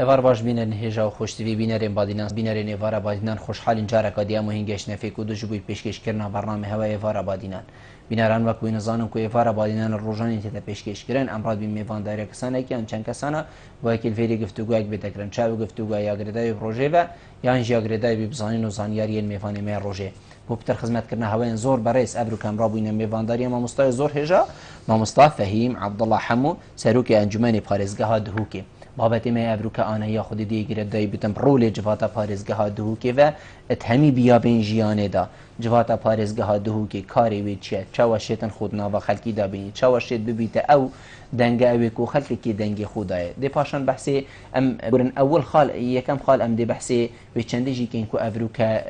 هوار باش بینن هجا و خوشتوی بینرین بادینان بینرین هوار بادینان خوشحالین جارا کدیا مهنگش نفیک و دوجبوی پیشکش کردن برنامه هوای هوار بادینان بینران وکوی نزانم که هوار بادینان روزانه تیتا پیشکش کردن امراد بین میوان داره کسانه که چند کسانه و اکیل فیری گفتگو اک بتکرن چاو گفتگو یا گردای پروژه و یا انجا گردای بزانین و زانیاری میوان می روزه بوبتر خدمت کردن هوای زور برئیس ابرو کم رابوین میوانداری ما مستای زور هجا ما مستای فهیم عبدالله حمو سروک انجمن پارێزگەها دهوکێ بابەتی me evroka anahiya xwedî dê gire dayê bitin rolê civata parêzgeha dihûkê ve et hemî biyabên jiyanê da civata parêzgeha dihûkê karê wê çi ye çawa şêtin xwe di nava xelkî da bînî çawa şêt bibîte ew denge ew ê ku xelkekê dengê xwe daye dê paşan behsê em gurin ewil xal yekem xal em dê behsê wê çendê jî kên ku evroka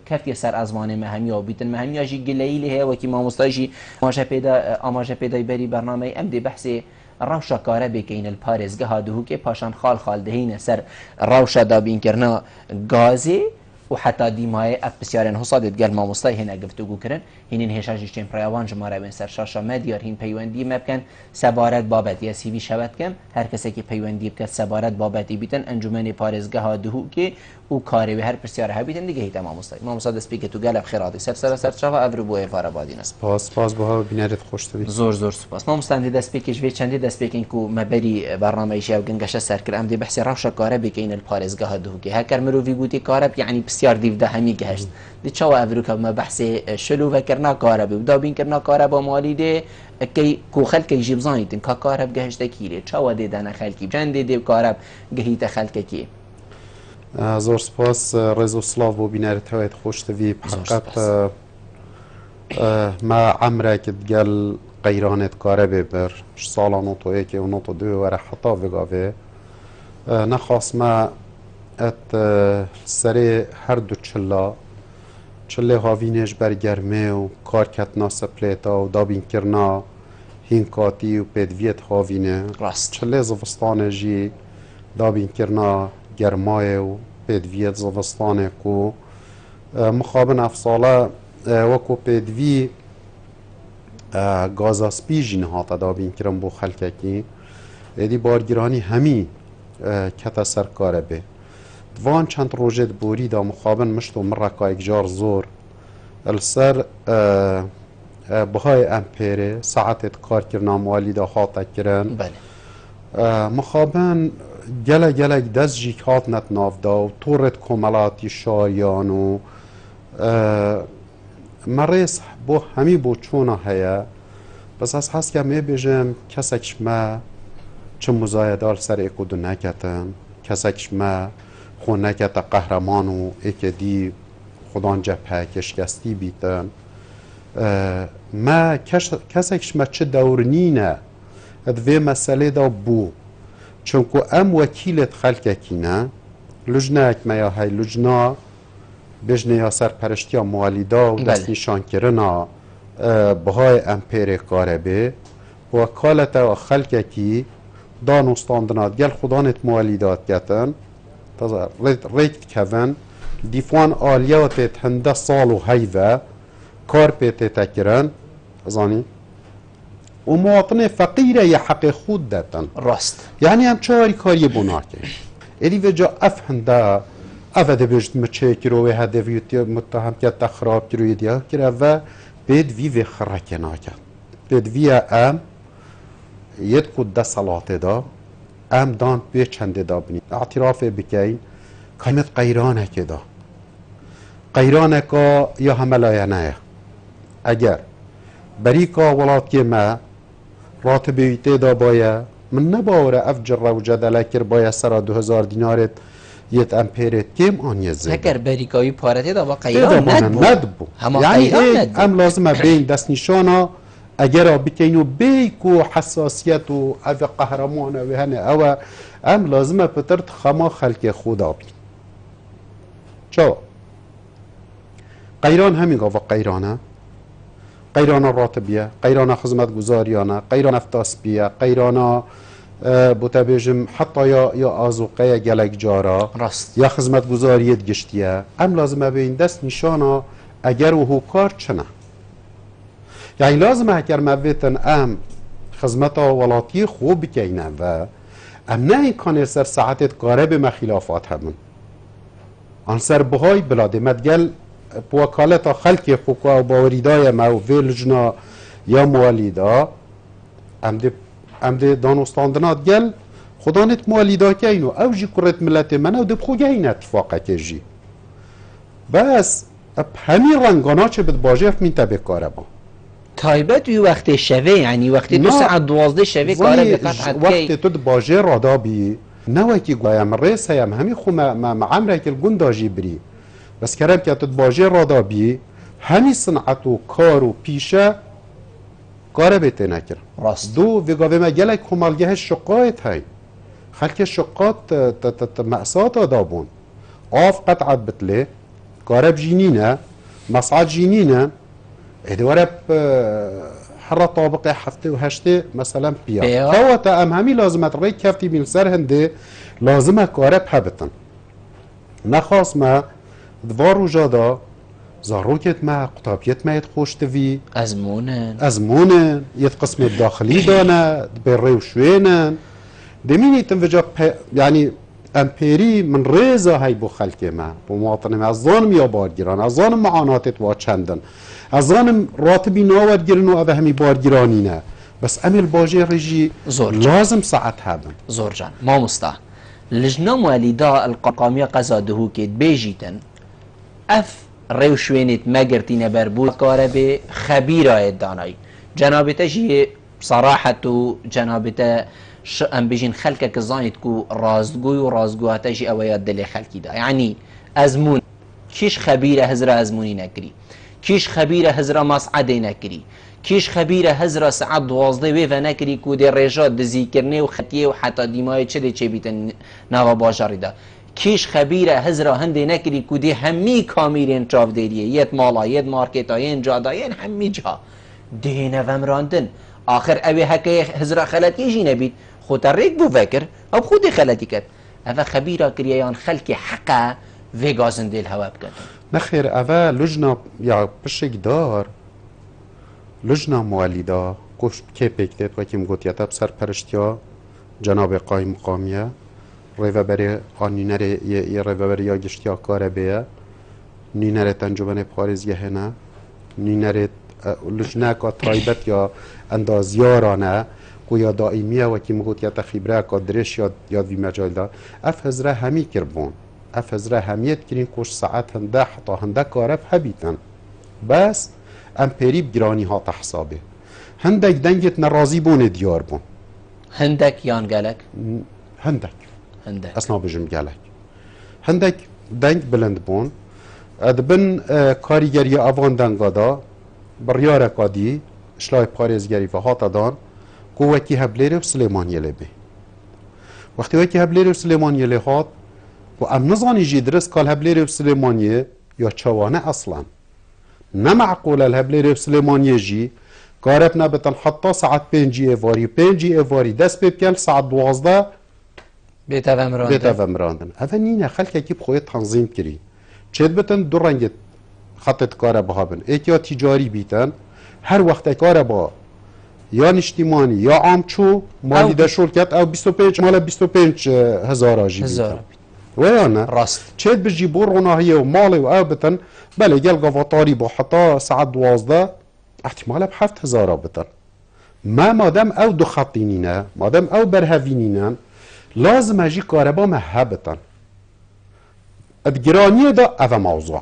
keftiye ser ezmanê me hemiya û bîtin me hemiya jî gileyî lê heye wekî mamosta jî amaje pêdayî berî bernameyê em dê behsê روشا کاره بکین الپارێزگەها دهوکێ پاشان خال خال دهینە سەر ڕاوشە دابینکردنا گازێ و حتا دیمایە ئەف پرسیارێن هەسادێت گەل مامۆستای هێنە گفتوگو کردن هینین هێشاژی چێمپڕیاوان ژمارە بێن سەر شاشە مەدیار هین پەیوەندی مە بکەن سەبارەت بابەت یا سیوی شەوەت کەم هەر کەسێکی پەیوەندی بکات سەبارەت بابەتی بیتن ئەنجومەنی پارێزگەها دهوکێ و کارێوی هەر پرسیارە هەبیتن دیگە هیتە مامۆستای مامۆستا دەستپێکێت و گەلە بخێڕاتی سەر چاوە ئەڤرو بۆ ئێوارە بادینە سپاس بۆ بینەرێت خۆشتوی زۆر سپاس مامۆستان دەستپێکیش وێ چەندی دەستپێکین و مەبەری بەرنامەیشی و گەنگەشە سەرکرد ئەم دێ بەحسی ڕاوشە کارە بکەین الپارێزگەها دهوکێ هەکەر مرۆڤی گوتی کارە یعنی پرسیار دیڤدا هەمی گەهشت دی چاوە ئەڤروکە مە بەحسێ شلوڤەکردنا کارە بێ و دابینکردنا کارە بۆ مالی دێ کو خەلکێک ژی بزانیتن کا کارە بگەهشتەکی لێ چاوە دێدانە خەلکی چەندێ دێ کارە گەهیتە خەلکەکێ زۆر سپاس ڕێز و سڵاو بۆ بینەرێتەوەیت خۆشتوی بحقیقت ما عمرێکت گەل قەیرانێت کارە بێ بەر ساڵا نۆتۆیەکێ و نۆتۆ دوێ وەرە حتا بگاوێ نەخواستمە ئەت سەرێ هەردوو چلێ هاوینێش بەرگەرمێ و کارکەتنا سەپلێتە و دابینکردنا هینکاتی و پێدڤێت هاوینێ چلێ زڤستانێ ژی دابینکردنا گەرمایە و پێدڤێت زڤستانێک و مخابن ئەفساڵە وەکو پێدڤی گازاسپی ژی نهاتە دابینکردن بۆ خەلکێکی ئێدی بارگیرانی هەمی کەتە سەر کارە بێ دوان چەند ڕۆژێت بۆریدا مخابن مشت و مڕەکایەک جار زۆر لەسەر بهای ئەمپێرێ سەعاتێت کارکردنا موالیدا هاتە کرن مخابن gelek dest jî hatnet navda û torêt komelatî şariyan û me rêz bo hemî bo çûna heye bes ez heske mê bêjim kesek ji me çi muzayedar ser êku du neketin kesek ji me xwe nekete qehreman û êkedî xudan cepheyeke şikestî bîtin me kesek ji me çi dewrinîne divê meselê de bû چونکو ام وکیلت خلککینه لجنه یا های لجنه بجنه یا سرپرشتیا موالیدا و دست نشان کرنا بهای امپیر کاره به وکالت و خلککی دانستاندنات گل خدانت موالیدات گتن ریکت کون دیفوان آلیاتت هنده سال و هیوه کار پیت تکرن ازانی و مواطن فقیره یه حق خود دادن راست یعنی هم چهاری کاری بناکه ایلی وجا افهنده افده بجد مچه کروه هدفیوتی متهم که تخراب کروی دیگه کره و بید وی خرکه ناکن بید وی ام ید کود ده صلاته دا ام دان به چنده دا بنی اعتراف بکین قیمت قیرانه که دا قیرانه که یا هملایانه اگر بریکا ولات که ما راتبیته دا باید من نباوره افجر و جدله کر باید سرا 2000 دینارت یت امپیرت کم آن یزید هکر بریکایی پارتی دا با قیران ندبو یعنی ام لازمه بین دست نشانا اگر بکنو بیکو حساسیت و او قهرمان و هنه او ام لازمه پترت خما خلق خودا بین چو قیران همین گاوا قیرانه قیران راتبیه قیران خدمت گزاریانه قیران افتاسبیه قیران بوتبیجم حتی یا آزوقه گلک جارا راست یا خدمت گزاریت گشتیه ام لازمه بین دست نشانا اگر و کار چنه یعنی لازمه اگر مویتن ام خدمت ولاتی خوب بکنه و ام نه این کانه سر ساعتت کاره به مخلافات همون آن سر بهای بلاده مدگل بوکالتا خلق خوکا و باوریدای ما و ویلجنا یا موالیدا ام ده دانستاندنات گل خدا نت موالیدا که اینو او جی کرت ملت من او دب خوگه این اتفاقه که جی بس همین رنگانا چه بد باجه افمین تبه کاره با تایبت وی وقت شوه یعنی وقتی 2 ساعت 12 شوه کاره بقطعت وقتی تو باجه رادا بی نوکی گویم ریس هیم همین خو ما عمره که الگندا جی بری بس کرم که تو باجه رادا بی همین صنعت و کار و پیشه کاره بیته نکر راست دو ویگاوه ما گلک خمالگه شقایت های خلک شقات مأسات آدابون آف قطعت بتله کاره بجینینه مصعد جینینه ادواره حرة طابق هفته و هشته مثلا بیا خواتا ام همی لازمت ری کفتی بین سر هنده لازمه کاره بحبتن نخواست ما دوار و جادا زاروکت ما قطابیت ما خوشتوی ازمونن یت قسم داخلی دانه بری و شوینن دمینی تنوجا يعني امپیری من ریزا های بو خلک ما بو مواطن ما از ظانم یا بارگیران از ظانم معاناتت وا چندن از ظانم راتبی ناود گیرن و اوه همی بارگیرانی نه بس امیل باجه رجی لازم ساعت هبن زور جان ما مستا لجنه موالیدا القاقامیه قضا دهو که بیجیتن اف ریوشوینت مگرتین بربود کاره به خبیره دانای جنابته جی صراحت و جنابته ام بيجين خلقك زانيت كو رازقوي ورازقوها جي اويات دلي خلقي دا يعني ازمون كيش خبيره هزرا ازموني نكري كيش خبيره هزرا مصعدي نكري كيش خبيره هزرا ساعات 12 ويفا نكري كو دي ريجات دزيكرني وختيه وحتى ديماي تشدي تشي بيتن نوا باشاري دا كيش خبيره هزرا هندي نكري كو دي همي كاميرين تراف ديريه يت مالا يت ماركتاين جاداين همي جا دي نوام راندن آخر اوی هکه هزرا خلطی جی نبید خود ریک بو فکر او خود خلطی کرد اوه خبیره کریان خلکی حقا ویگازن دیل هوا بکن نخیر اوه لجنا یا پشک دار لجنا موالیدا کش که پیکتید و کم گوت یتب سر پرشتیا جناب قایم مقامیه ریوه بری آنینر یه ریوه بری یا گشتیا کاره بیه نینر تنجبن پاریز یه نه نینر لجنه که تایبت یا اندازیارانه کو یا دائمیه و کی مگوت یا تخیبره که درش یا وی مجال دا اف هزره همی کربون اف هزره همیت کرین کش ساعت هنده حتا هنده کارف هبیتن بس امپیری بگرانی ها تحسابه هندک دنگت نرازی بونه دیار بون هندک یان گلک هندک اصنا بجم گلک هندک دنگ بلند بون ادبن کاریگری اوان دنگا دا بریاره کادی اشلای پارێزگەری و هاتە دان کۆ وەکی هەبلێرە و سلێمانیە لێ بێ وەختی وەکی هەبلێرە و سلێمانیە لێ هات و ئەم نزانیژی درست کال هەبلێرە و سلێمانیە یا چەوانە ئەسڵان نەمەعقولە الهەبلێرە و سلێمانیەژی کارەب نەبێتن حتا ساعت 5 ئێواری 5 ئێواری دەست پێ بکەن ساعت 12 بێتە مراندن ئەvە نینە خەلکێکی بخۆی تەنظیم کردی چێت بتن دوو ڕەنگت خەتت کارە بهابن ئێک تیجاری بیتن هر وقت کار با یا نیشتیمانی یا عامچو مالی دشول کرد او 25 مال 25 هزار آجی بیتن و یا نه راست چید بجی بروناهیه و مالی و او بتن بله گل گواتاری با حتا ساعت 12 احتمال ب 7000 بتن ما مادم او دو خطینینه مادم او برهوینینه لازم اجی کاربا مهبتن ادگرانیه دا او موضوعه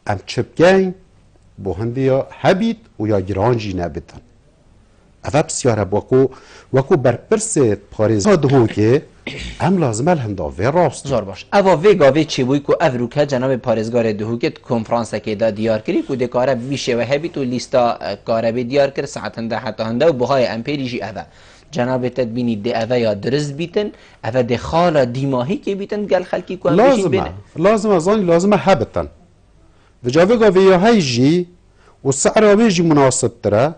ام چپگین بو هندیا هبید و یا گرانجی نبیدن اوه بسیاره وکو برپرس پاریز دهو که ام لازمه الهنداوه راست زور باش اوه وی گاوه چی بوی که او روکه جناب پارێزگار دهو که کنفرانس که دا دیار کری که ده کاره ویشه و هبید و لیستا کاره بی دیار کر ساعت هنده حتی هنده و بهای امپیری جی اوه جناب تدبینی ده اوه یا درست بیتن اوه ده خالا دیماهی که بیتن گل خلکی که لازمه هبتن و جاوه گاوه یا هیجی و سعر آویجی مناسب تره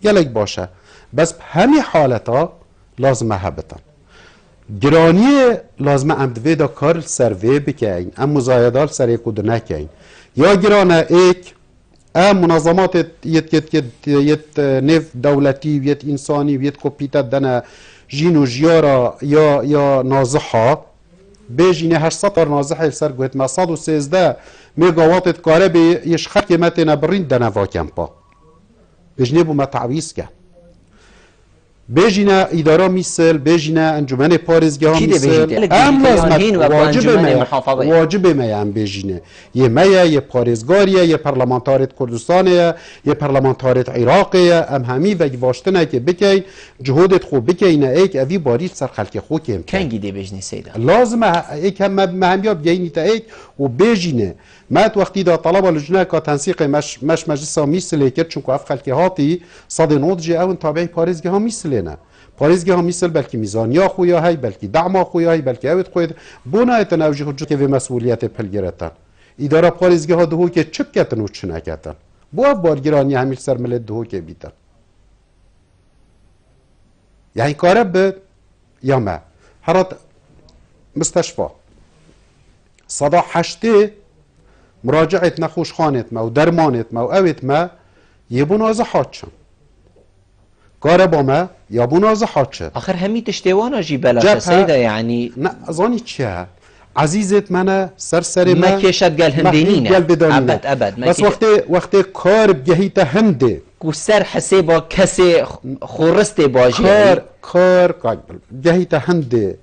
گلک باشه بس همی حالتا لازمه هبتن گرانیه لازمه امدوه دا کار سروه بکن ام مزایدال سر کود نکن یا گرانه ایک منظمات يت نف دولتي ويت إنساني ويت كوبيتا دنا جينو جيارا يا نازحة بيجيني 800 نازحة السر قوت ما 113 ميجاوات كهرباء يشخر كمتنا برين دنا فاكمبا بيجني بو ما تعويز كه بيجينا إدارة مثل بيجينا أنجمن باريزگاه مثل ام لازم واجب ما يعني بيجينا يه مايا يه باريزگاريه يه پارلمانتارت كردستانيه يه پارلمانتارت عراقيه ام همي و واشتنه که بکین جهودت خوب بکینه ایک اوی بارید سر خلق خوب کم کنگی دی بيجني سيدا لازم ایک هم مهمیاب بگینی تا ایک و بيجينا ما وقتی دا طلبه لجنه که تنسیق مش مجلسا مثل کرد چون که اف خلق هاتی صد نودجی اون تابعی پاريزگاه مثل پاريزگاه مثل بلکه میزانیا خویا هی بلکه دعما خویا هی بلکه اوت خوید بنا تنوجه خود که مسئولیت پلگرتن اداره پاريزگاه دهو که چپ کتن و چنه کتن بو بارگرانی همیل سر ملت دهو که بیتن يعني كارب ياما هرات مستشفى صدا حشتي مراجعة نخوش خانت ما ودرمانت ما وقوت ما يبون ازحاتشن كاربا ما يبون ازحاتشن آخر همي تشتوانا جي بلا سيدا يعني نا ظاني تشيها عزيزت منا سرسري ما كيشت قال هندينينا أبد ما بس وقت كارب جهيتا هندي كسر حسابا كسي خورستي باجي كار جهيتا هندي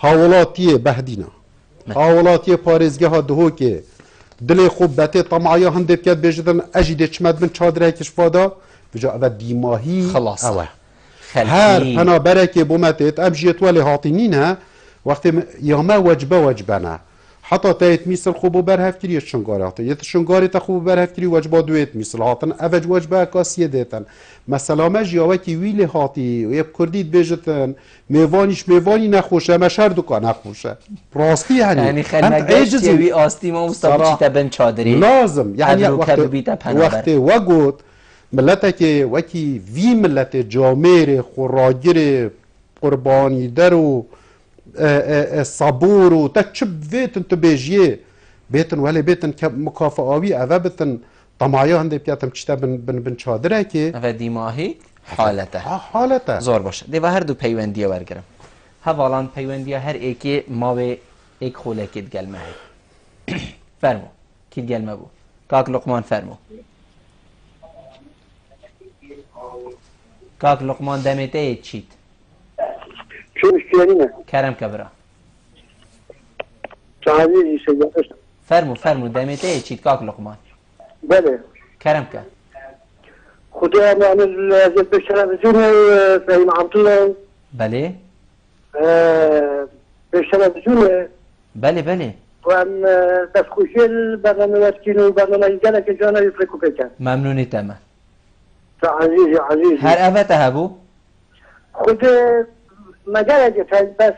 هاولاتي بهدينا هاولاتي پاريزگاه دهو که دل خوب بته طمعايا هندي بكات بيجدن اجيده چمد من چادره كشفادا بجا او ديماهي خلاص اوه هر پنا بركه بومتت امجيت ولي هاطينينها وقت ياما وجبنا حتى تايت مثل خوب برهف كري الشنغارات يت الشنغاري تخوب برهف كري وجبه دويت مثل هاتن اوج وجبه كاسيه ديتن مثلا ما جياوكي ويلي هاتي ويب كرديت بيجتن ميواني نخوشه ما شر دكان نخوشه راستي يعني خلنگشت وي آستي ما مستقبل تبن چادري لازم يعني وقت وقت ملتك وكي في ملت جامير خراجر قرباني درو صبور و تكشب فيتن تبيجيه بيتن ولا بيتن مكافئاوي اذا بيتن طمعيه هندي بياتم تشتا بن چادره كي اذا ديماهي حالته زور باشه دي هر دو پيونديه ورگرم حوالان پيونديه هر ايكي ماوي ايك خوله كيد گلمه فرمو كيد گلمه بو كاك لقمان فرمو كاك لقمان دمته چيت شو مشكلة كرم كبرى تعالي سيدي فرمو دمته چيت كاك لقمان بله كرم كا خدا نعمل بالشرف فهيم عبد الله بله بالشرف زونه بله وام تسخوشيل برنامج واسكينو وبرنامج جالك جانا يفرقوا بيتا ممنوني تمام عزيزي هر أفته هبو خد مجال بس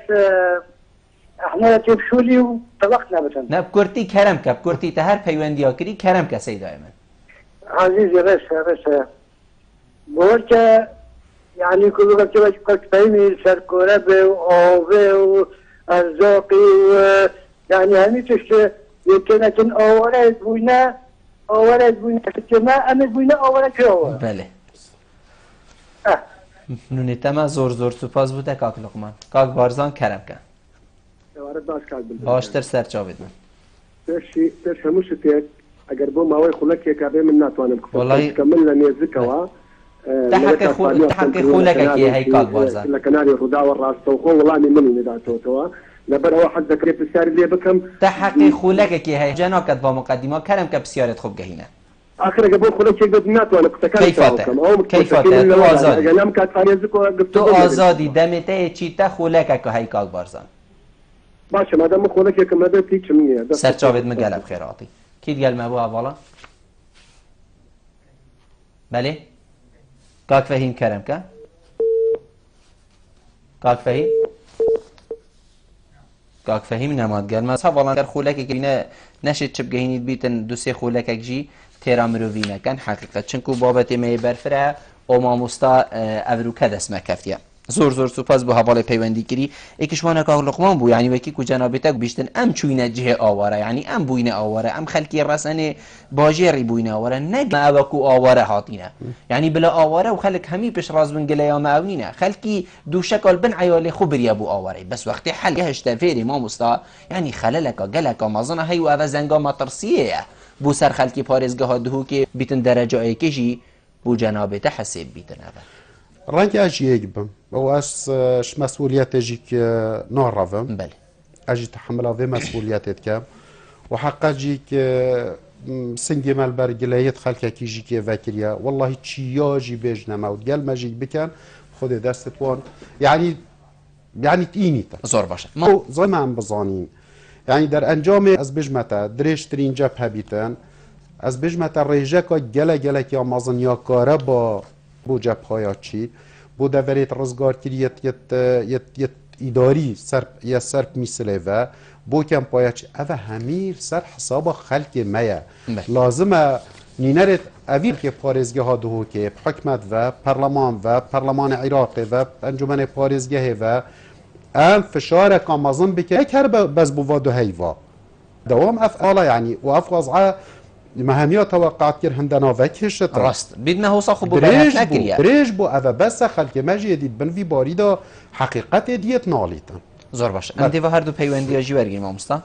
احنا تبشولي وطلقنا بتن نه بكرتي كرم كا بكرتي تهر پيونديا كري كرم كا سي دائما عزيزي بس بورك يعني كل وقت كنت فاهمي سركورة وآوه وأرزاقي يعني همي تشت لكن أولاد بوينا كما أمد بوينا أولاد كهو بله نونی تما زور سپاس بوده کاک لقمان کاک بارزان کرم کن باشتر سر چاوید من ترش هموشتك اگر بو ماوي خلك كابي من ناتوانم والله كمل نيزكوا تحقق خلك كي هي كاك بارزان لكن هذه الرضا والراس توخو والله من نداتو توا لبر واحد ذكري في السار اللي بكم تحقق خلك كي هي جناكت با مقدمه کرم که بسیارت خوب گهینه آخر قبل خلك يقدر ناتو انا كنت كيفاته تو آزادی دمته چیتا خلک که هی کاک بارزان باشه مادام خلک که ماده تیچ میه سر چاوید مگل بخیراتی کی دیگه المبو اولا بله کاک فهیم کرم که کاک فهیم نماد گل ما اولا در خلک که نه نشد چپ گهینید بیتن دو سه خلک جی تیرا مروینه کن حقیقت چنکو بابت می برفره او ماموستا اورو کدس مکفتیه زور سپاس بو حواله پیوندی کری اکشوانه که لقمان بو یعنی وکی کو جنابتا بیشتن ام چوینه جه آواره یعنی ام بوینه آواره ام خلکی رسانه باجری بوینه آواره نگ ما وکو آواره هاتینه یعنی بلا آواره و خلک همی پیش راز من گله یا معاونینه خلکی دو شکل بن عیال خبری ابو آواره بس وقتی حل هشت فیری ما مستا یعنی خللک گلک مازنه هی و اوا زنگا مطرسیه بو سر خلکی پارێزگەها دهو که بیتن درجه کشی بو جنابتا حساب بیتن اول رنگ اجی یکبم و از مسئولیت اجی که ناروم بله اجی تحمل اوه مسئولیتت کم و حق اجی که سنگی مال برگلیت خلک کیجی که وکریا والله چیا جی بیج نمود گل مجی بکن خود دستت وان یعنی اینی تا زور باشه ما زمان بزانیم یعنی در انجام از بجمتا درشترین جبهه بیتن از بجمتا ریجکا گله که آمازن یا کاره با بو جبهه چی بو دورت رزگار کریت یت اداری سرپ میسله و بو کم پایچ اوه همیر سر حساب خلق میا لازمه نینرت اویل که پارێزگه ها دهو که حکمت و پرلمان عراق و انجمن پارێزگه و ام فشار کامازن بکه یک هر بز بو وادو هیوا دوام افعالا يعني واف وضعه مهمية توقعات كير هندنا وكهش راست بدنا هو صاحب بريش نكريا بريش بو اذا بس خلك ماجي دي بن في باريدا حقيقت ديت ناليتا زور باش ام ديوا هر دو پیوندی اجي ورگی ما مستا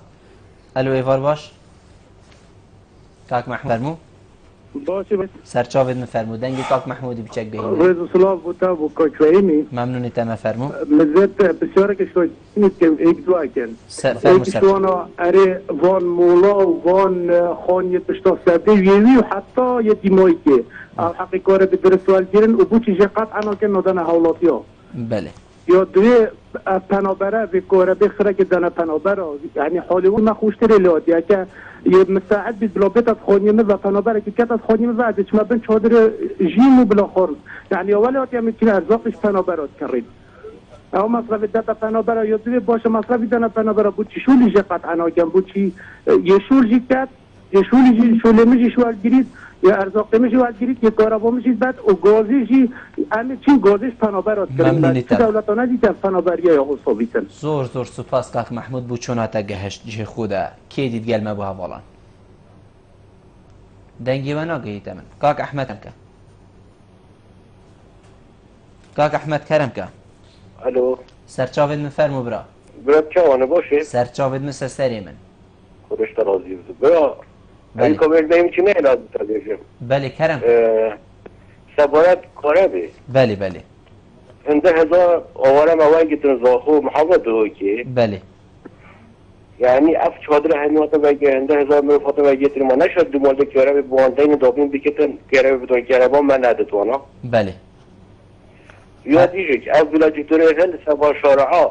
الو ایوار باش کاک محمود فرمو باشه سرچاوید مفرمودن کاک محمودی بچک بهیم رضا سلام بوتا بو کاکوینی ممنونی تم فرمو مزت بسیار که شوید که ایک دو اکن فرمو سر شوانا اره وان مولا و وان خانی تشتا سرده ویوی و حتی یه دیمایی که حقی کاره به درستوال گیرن و بو چیزی قطعا که ندن حولاتی ها بله یا دوی پنابره به کاره بخره که دانه پنابره یعنی حالی اون مخوشتری لاد یا که یه مساعد بید بلا بیت از خانیمه و پنابره که کت از خانیمه و عدش ما بین چادر جیم و بلا خارج یعنی اولی آتی هم که ارزاقش پنابره کرد او مصرف داتا پنابره یا دوی باشه مصرف دانا پنابره بود چی شولی جه قطعا آگم بود چی یه شول جی کت یه شولی جی شوله میجی شوال گرید یا ارزاقه میشی وقت گیرید که کارابا میشید بعد و گازیشی همه چی گازش پنابرات کردن چه دولتانه دیگر پنابریه یا حسابیتن زور سپاس کاک محمود بو چوناتا گهشت جه خوده کی دید گلمه بو هوالان دنگی و ناگهیت من کاک احمد که کاک احمد کرم که الو سرچاوید من فرمو برا چوانه باشه سرچاوید من سری من خودش ترازی بزن برا این کامل نیم چی نه لازم تلیشم بله کرم سبایت کاره بی بله انده هزار آواره موان گیتن زاخو محافظ دو که بله یعنی اف چادر همیاتا بگه انده هزار مرفاتا بگه ما نشد دو مالده کاره بی بواندین دابین بکتن کاره بی بدون کاره با من ندتوانا بله یا دیجه که از بلاجی دوره هل سبا شارعا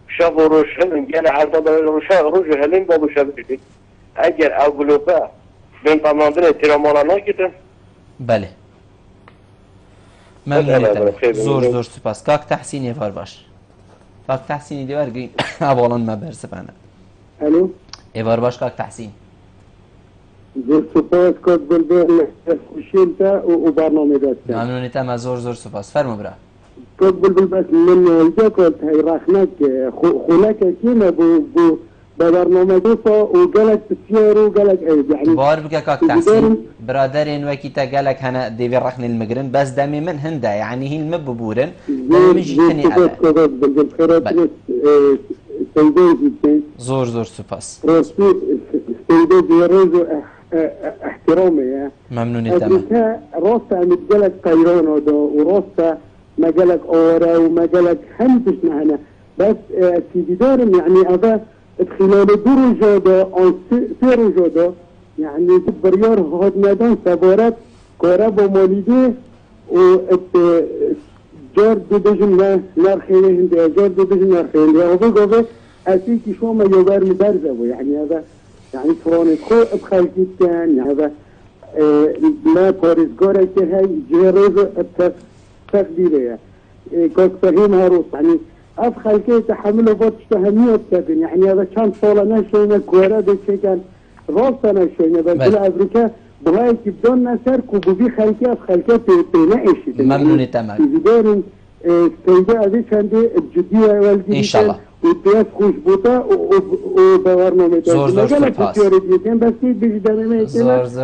شب و روش هلن گل عرضا روش هلن بابو شب دیدی اگر اولوپا بین پاماندن تیرامانا ناگیتن بله ممنونیتم زور سپاس کاک تحسینی وار باش کاک تحسینی دیوار گرین اوالان ما برسپانه الو ایوار باش کاک تحسین زور سپاس کاک بلبل خوشیل تا و برنامه داشتن ممنونیتم زور سپاس فرمو برا کاک بلبل بس من اینجا کالت های رخنک خونک کیمه بو برنامه دوسا و گلک بسیار و گلک عیب يعني بار بك كاك تحسين برادرين وكيتا قالك هنا ديفي رخن المجرن بس دمي من هندا يعني هي المببورن مجي تاني أبا زور سباس رسمي سيدي بيروزو احترامي ممنوني تمام راستا متقلك طيران وراستا ما قالك اورا وما قالك همتش معنا بس سيدي دارم يعني هذا خلال دو روزه سه روزه يعني بريار هاد ميدان سبارت كهرب و ماليده و جار دو دجن نرخينه هنده جار دو دجن نرخينه هذا قوة أسيكي شو ما يوبر مدرزه يعني هذا يعني فرانت خو ابخل جدا يعني هذا لا بارزگاره که هاي جهروز تقديره كاك فهيم هاروس يعني أدخل كي تحمله بطش تهمية كابن يعني هذا كان صالة نشينا كورادة كان راسة نشينا بس بالأفريكا بهاي كبدون نسرك وببي خلكي أدخل كي تنعيش ممنوني تمام تزيدارن سيدة هذه كانت الجدية والجديدة إن شاء الله والبيت خوش بوتا وبغرنا زور زور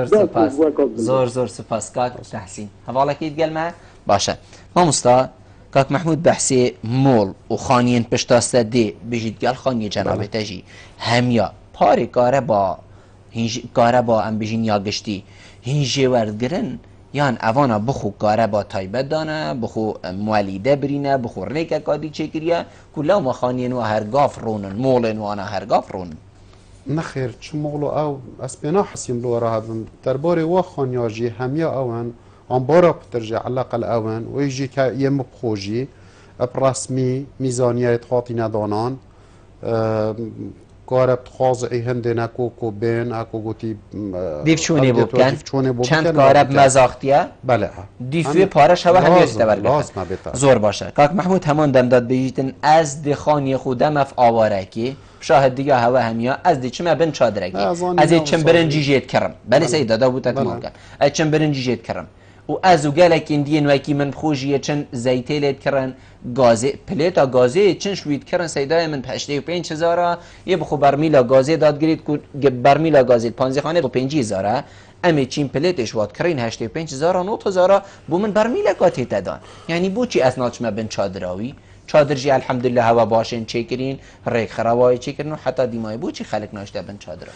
سپاس زور زور سپاس کاک تحسین حواله کید گل ما باشه مامستا کاک محمود بحثی مول و خانیین پشتاسته دی بجید گل خانی جنابه تجی همیا پاری کاره با ام بجین یا گشتی هینجی وردگرن یان اوانا بخو کاره با تایبت دانه بخو موالیده برینه بخو ریکه کادی چه کریه کلا ما خانین و هرگاف رونن مولن و آنا هرگاف رونن نخیر چه مغلو او اسپینا حسیم لو را هبم درباره و خانیاجی همیا اون انبارا بترجع على الاقل اون ويجي كيم بخوجي برسمي ميزانيه خاطي ندانان قارب خاضعي هندنا كوكو بين اكو قوتي دیف چونه بوبکن چند قارب مزاختیه بله دیفوی پارش هوا هم یادت لازم زور باشه کاک محمود همان دم داد بجیتن از دی خانی خودم اف آوارکی شاهد دیگه هوا همیا از دی چما بن چادرکی از چم برنجی جیت کرم بله سید دادا بوتا تمام کن از چم برنجی جیت کرم و از گالک اندین وکی من خوشیه چن زیتی لید کرن گازه پلیتا گازه چن شوید کرن سیدای من 85,000 یه بخو برمیلا گازه داد گرید که برمیلا گازه 15 خانه با 5,000 امی چین پلیتش واد کرین 85,000 9,000 بو من برمیلا گاتی تدان یعنی بو چی اسنادش ما بن چادراوی چادرجی الحمدلله هوا باشین چیکرین ریک خرابای چیکرین و حتی دیمای بو چی خلق ناشته بن چادرا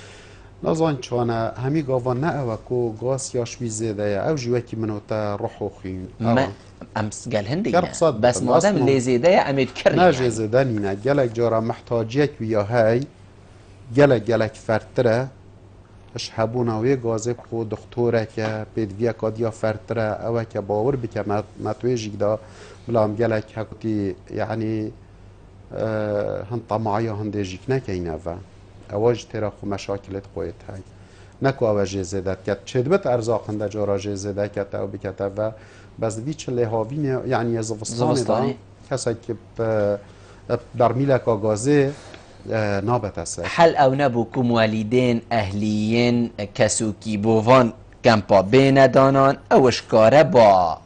نازان چونه همی گاوان نه اوکو گاز یا شوی زیده یا او جوکی منو تا روح و خین ما امس قال هندي بس مادام اللي زيده امد كرني ناجي زيده نينا قالك جارا محتاجيك ويا هاي قالك فرتره اش حبونا وی گازه خو دکتوره که بدویا کادیا فرتره او که باور بکه ما تویجیک دا بلام قالك هكوتي يعني هن طمعيه هنديجيك نكينا و اواج ترا خو مشاكلت قويت هاي نكو اواج زيدت كت شدبت ارزاق هند جارا زيده كت او بكت و بس ویچ لحاوین یعنی زوستانی دارن کسی که برمیل کاغازه نابت است حل او نبو کم والدین اهلیین کسوکی بووان کمپا بین دانان اوش کاره با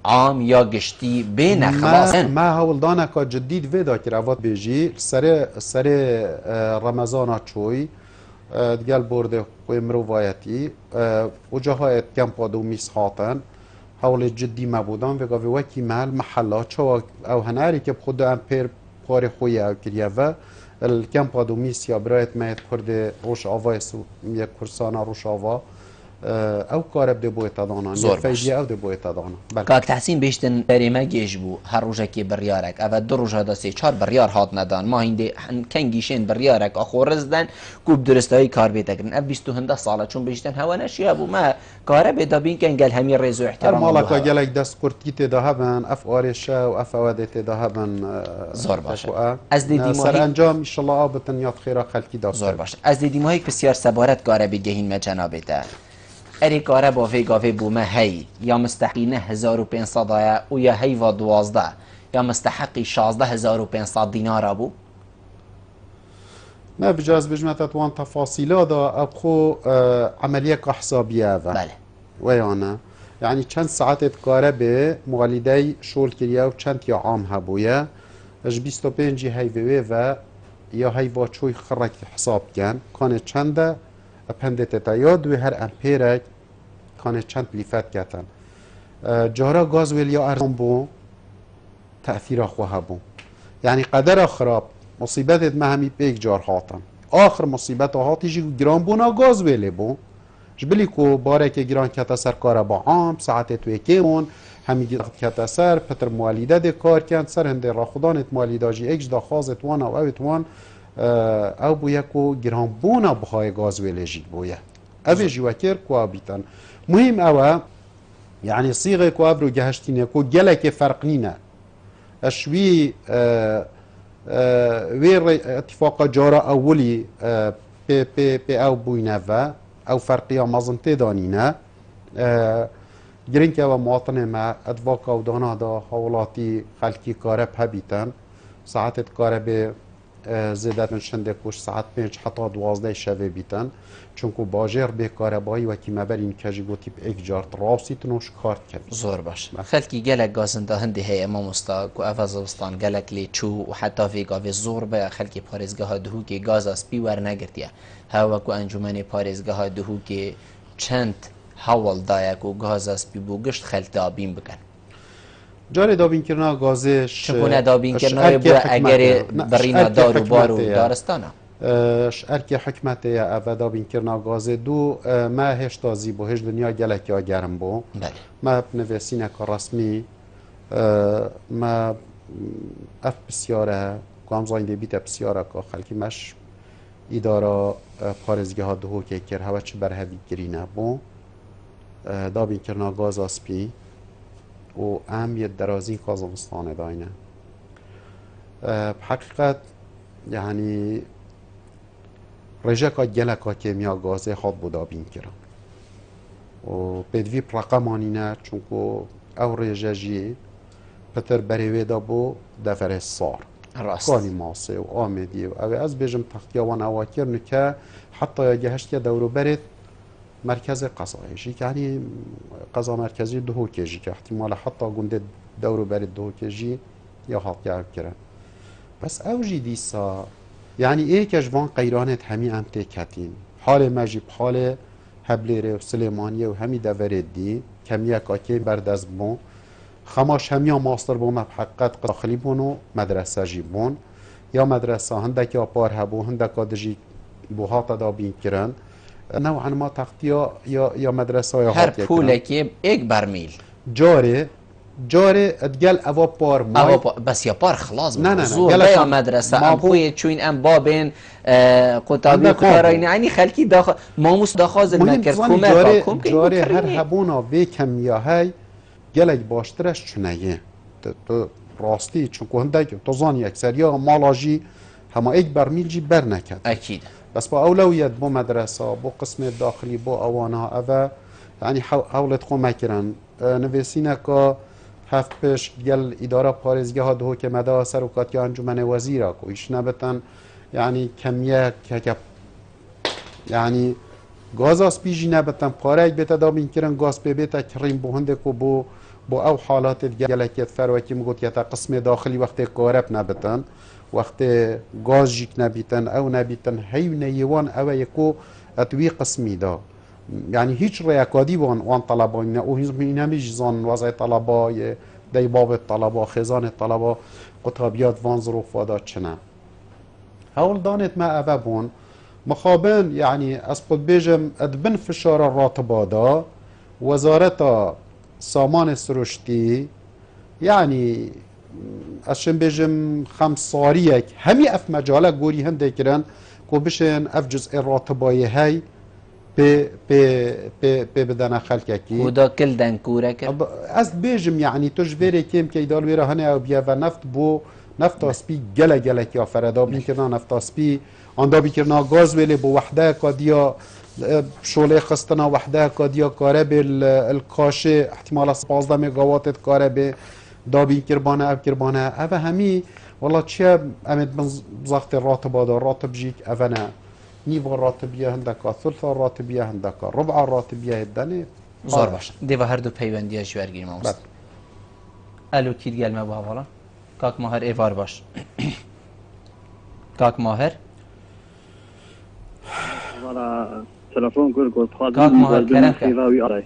عام یا گشتی بین خلاصن ما هول دانا که جدید ویدا که روات بیجی سر رمضان چوی دیگل برده قوی مروایتی و جاهای کمپا دو میس خاطن حول جدی مبودن و گاوی وکی محلات شو او هنری که خود امپیر پار خوی او کریه و الکمپ دومیس یا برایت مایت کرده روش آوای سو یک کرسانا روش آوا او کار بده بوی تدانا فیدی او ده بوی تدانا کاک تحسین بیشتن بریمه گیش بو هر روزه که بریارک او دو روزه دا 3-4 بریار هات ندان ما هنده کنگیشین بریارک آخور رزدن کوب درستایی کار بیده کرن او 20 ساله چون بیشتن هوا نشیه بو ما کار بیده بین کن گل همی ریز و احترام مالا که گلک دست کرتی تدا هبن اف آرشه و اف آوده تدا هبن زور باشه از دیدی سر انجام انشالله آبتن یاد خیره خلکی دست زور باشه از دیدی ماهی بسیار سبارت کار بگهین مجنابه اری کاره با وی گاوی بومه هی یا مستحقینه 1500 و یا هی و 12 یا مستحقی 16,500 دینار بو ما بجاز بجمعت اتوان تفاصیلا دا ابخو عملیه که حسابیه بله ویانه یعنی چند ساعت کاره به مغالیده شول کریه و چند یا عام هبویه اج 25 هیوه و یا هی و چوی خرک حساب کن کانه چنده اپندت تا یاد و هر امپیرک کانه چند لیفت کتن جارا گاز ویل یا ارزان بو تأثیر خواه بو یعنی قدر خراب مصیبت ما همی بیک جار هاتن آخر مصیبت هاتی جی گران بونا گاز ویلی بو جبلی کو باره که گران کتا سر کار با عام ساعت توی کهون همی کتا سر پتر موالیده ده کار کن سر هنده را خدانت موالیده جی اکش دا خازت وان او اوت وان او بویا کو گران بونا بخواه گاز ویلیجی بویا اوه جوکر کو بیتن مهم اوه يعني صيغه كو ابرو جهشتينه كو جلك فرقينه اشوي وير اتفاق جارة اولي بي او بوينافا او فرقيا مازنتي دانينا جرينكا ومواطنه مع ادفاقا ودانا دا حولاتي خلقي كارب هبيتن ساعتت كارب زیادتر شنده کش ساعت 5 حتی 12 شبه بیتن چونکو باجر به کاربایی و کی مبر این کجی گوتی یک جارت راستی تنوش کارت کرد زور باش خلکی گلک گازنده هندی هی امام مستا کو افزوستان گلک لیچو و حتی وی گاو زور به خلکی پارێزگاها دهو که گاز اسپی ور نگرتیه هوا کو انجمن پارێزگاها دهو که چند حوال دایک و گاز اسپی بو گشت خلک دابین بکن جاری دابین کرنا گازش چگونه دابین کرنا بو اگر برینا دارو بارو دارستانه ارکی حکمت یا اودا بین کرنا گازه دو ما هشتا زیبو هش دنیا گلک یا گرم بو ما نویسینه که رسمی ما اف بسیاره قام زاینده بیت بسیاره که خلکی مش اداره پارزگی ها دهو که کر هوا چه بر هوی گرینه بو دا بین کرنا گاز اسپی و اهمیت درازی قازمستان داینه حقیقت یعنی رجاکا گلکا کیمیا گازه خواد بودا بین کرن و بدوی رقمانینه چونکو او رجاجی پتر بریوه دا بو دفره سار کانی ماسه و آمدی و او از بیجم تختیاوان اواکر نکه حتی یا گهشت دورو برد مرکز قضایشی که یعنی قضا مرکزی دهو کجی که احتمال حتی گنده دورو برد دهو کجی یا حتی کرن بس او جی دیسا یعنی ایک اجوان قیرانت همی امته کتین حال مجیب حال هبلیره و سلیمانیه و همی دوره دی کمیه کاکی بردز بون خماش همی ماستر بون حقیقت داخلی بون و مدرسه جی بون یا مدرسه هندکی اپار هبو هندکا دجی بوهاتا دا بین کرن نوعا ما تختیا یا مدرسه یا هر پولکی یک برمیل جاره ادگل اوا پار مای بس یا پار خلاص نه زور یا مدرسه ام خوی چوین ام بابین قطابی کاراین یعنی خلکی داخل ماموس داخل نکرد کومه جاره هر هبونا به کمیا های گلک باشترش چنیه تو راستی چون هندک تو زانی اکثریا مالاجی هما یک برمیل جی بر نکرد اکید بس با اولویت بو مدرسه بو قسم داخلی بو اوانها اوا یعنی حولت خو مکرن نویسینه که هفت پیش گل اداره پارزگاه ها دهو که مده سروکات یا انجمن وزیره که ایش نبتن یعنی کمیه که یعنی گاز اسپیجی نبتن پاره اک بیتا دا بین کرن گاز پی بیتا کریم بو هنده که بو او حالات گلکیت فروکی مگوت یا تا قسم داخلی وقت کارب نبتن وقت گاز جیک نبیتن او نبیتن هیو نیوان او یکو اتوی قسمی دا یعنی هیچ ریاکادی وان طلبا نه او این همیش زان وضع طلبا دی باب طلبا خزان طلبا قطابیات وان ظروف وادات چنه هول دانت ما اوه بون مخابن یعنی از خود بیجم ادبن فشار راتبا دا وزارت سامان سرشتی یعنی اشن بیجم خمساریک همی اف مجاله گوری هنده کرن که بشن اف جزء راتبای های به بدن خلقکی ودا کل دنکوره کرد از بیجم یعنی تجبیره کم که ایدال ویره هنه او بیا و نفت بو نفت آسپی گله که آفردا بین کرنا نفت آسپی آندا بی کرنا گاز ویلی بو وحده کادیا شوله خستنا وحده کادیا کاره به الکاشه احتمال 15 مگاوات کاره به دا بین کربانه او کربانه او همی والله چه امید من زخت راتبا دا راتب جیک او نه نیو راتبیه هندکا ثلث راتبیه هندکا ربع راتبیه هدنه زور باش دیو هر دو پیوندی جوارگیری ماست الو کید گلمه با حوالا کاک ماهر ایوار باش کاک ماهر والا تلفون گل کاک ماهر کرم خیراوی آره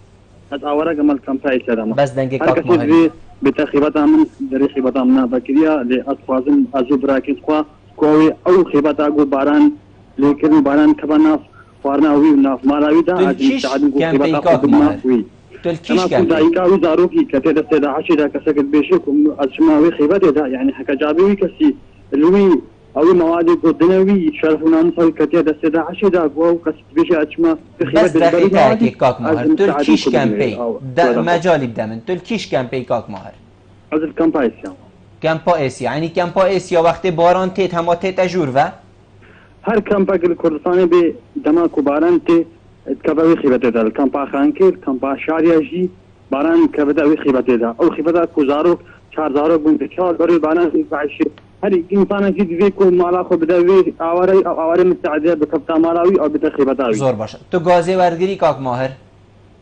از اوله گمال کمپای کردم بس دنگ کاک ماهر بتخيبات من دري خيبات من بكريا لأطفال أزوبراكيز خوا كوي أو خيبات أقول باران لكن باران كبرنا فارنا وي ناف مالاوي دا عادي تعدم خيبات أقول ماهر تلكيش كان دايكا وزاروكي كتير استدا عشرة كسكت بيشكم أجمعوي خيبات دا يعني حكا جابوي كسي اللوي أو مواد قدنوي شرفنا مصل كتير استدا عشرة أو كسكت بيشي أجمع بس دقيقة كاك ماهر تلكيش كامبي مجالي بدمن تلكيش كامبي كاك ماهر از کمپا اسیا کمپا اسیا یعنی کمپا اسیا وقتی باران تیت هم تیت اجور و هر کمپا که کردستانی به دما باران تی کبوی خیبته دال کمپا خانکر کمپا شاریاجی باران کبوی خیبته دال او خیبته کوزارو 4000 بنت 4 باری باران 25 هر انسان که دوی کو مالا خو بدوی آواره مستعده به کپتا مالاوی او به خیبتاوی زور باشه تو گازی وردگیری کاک ماهر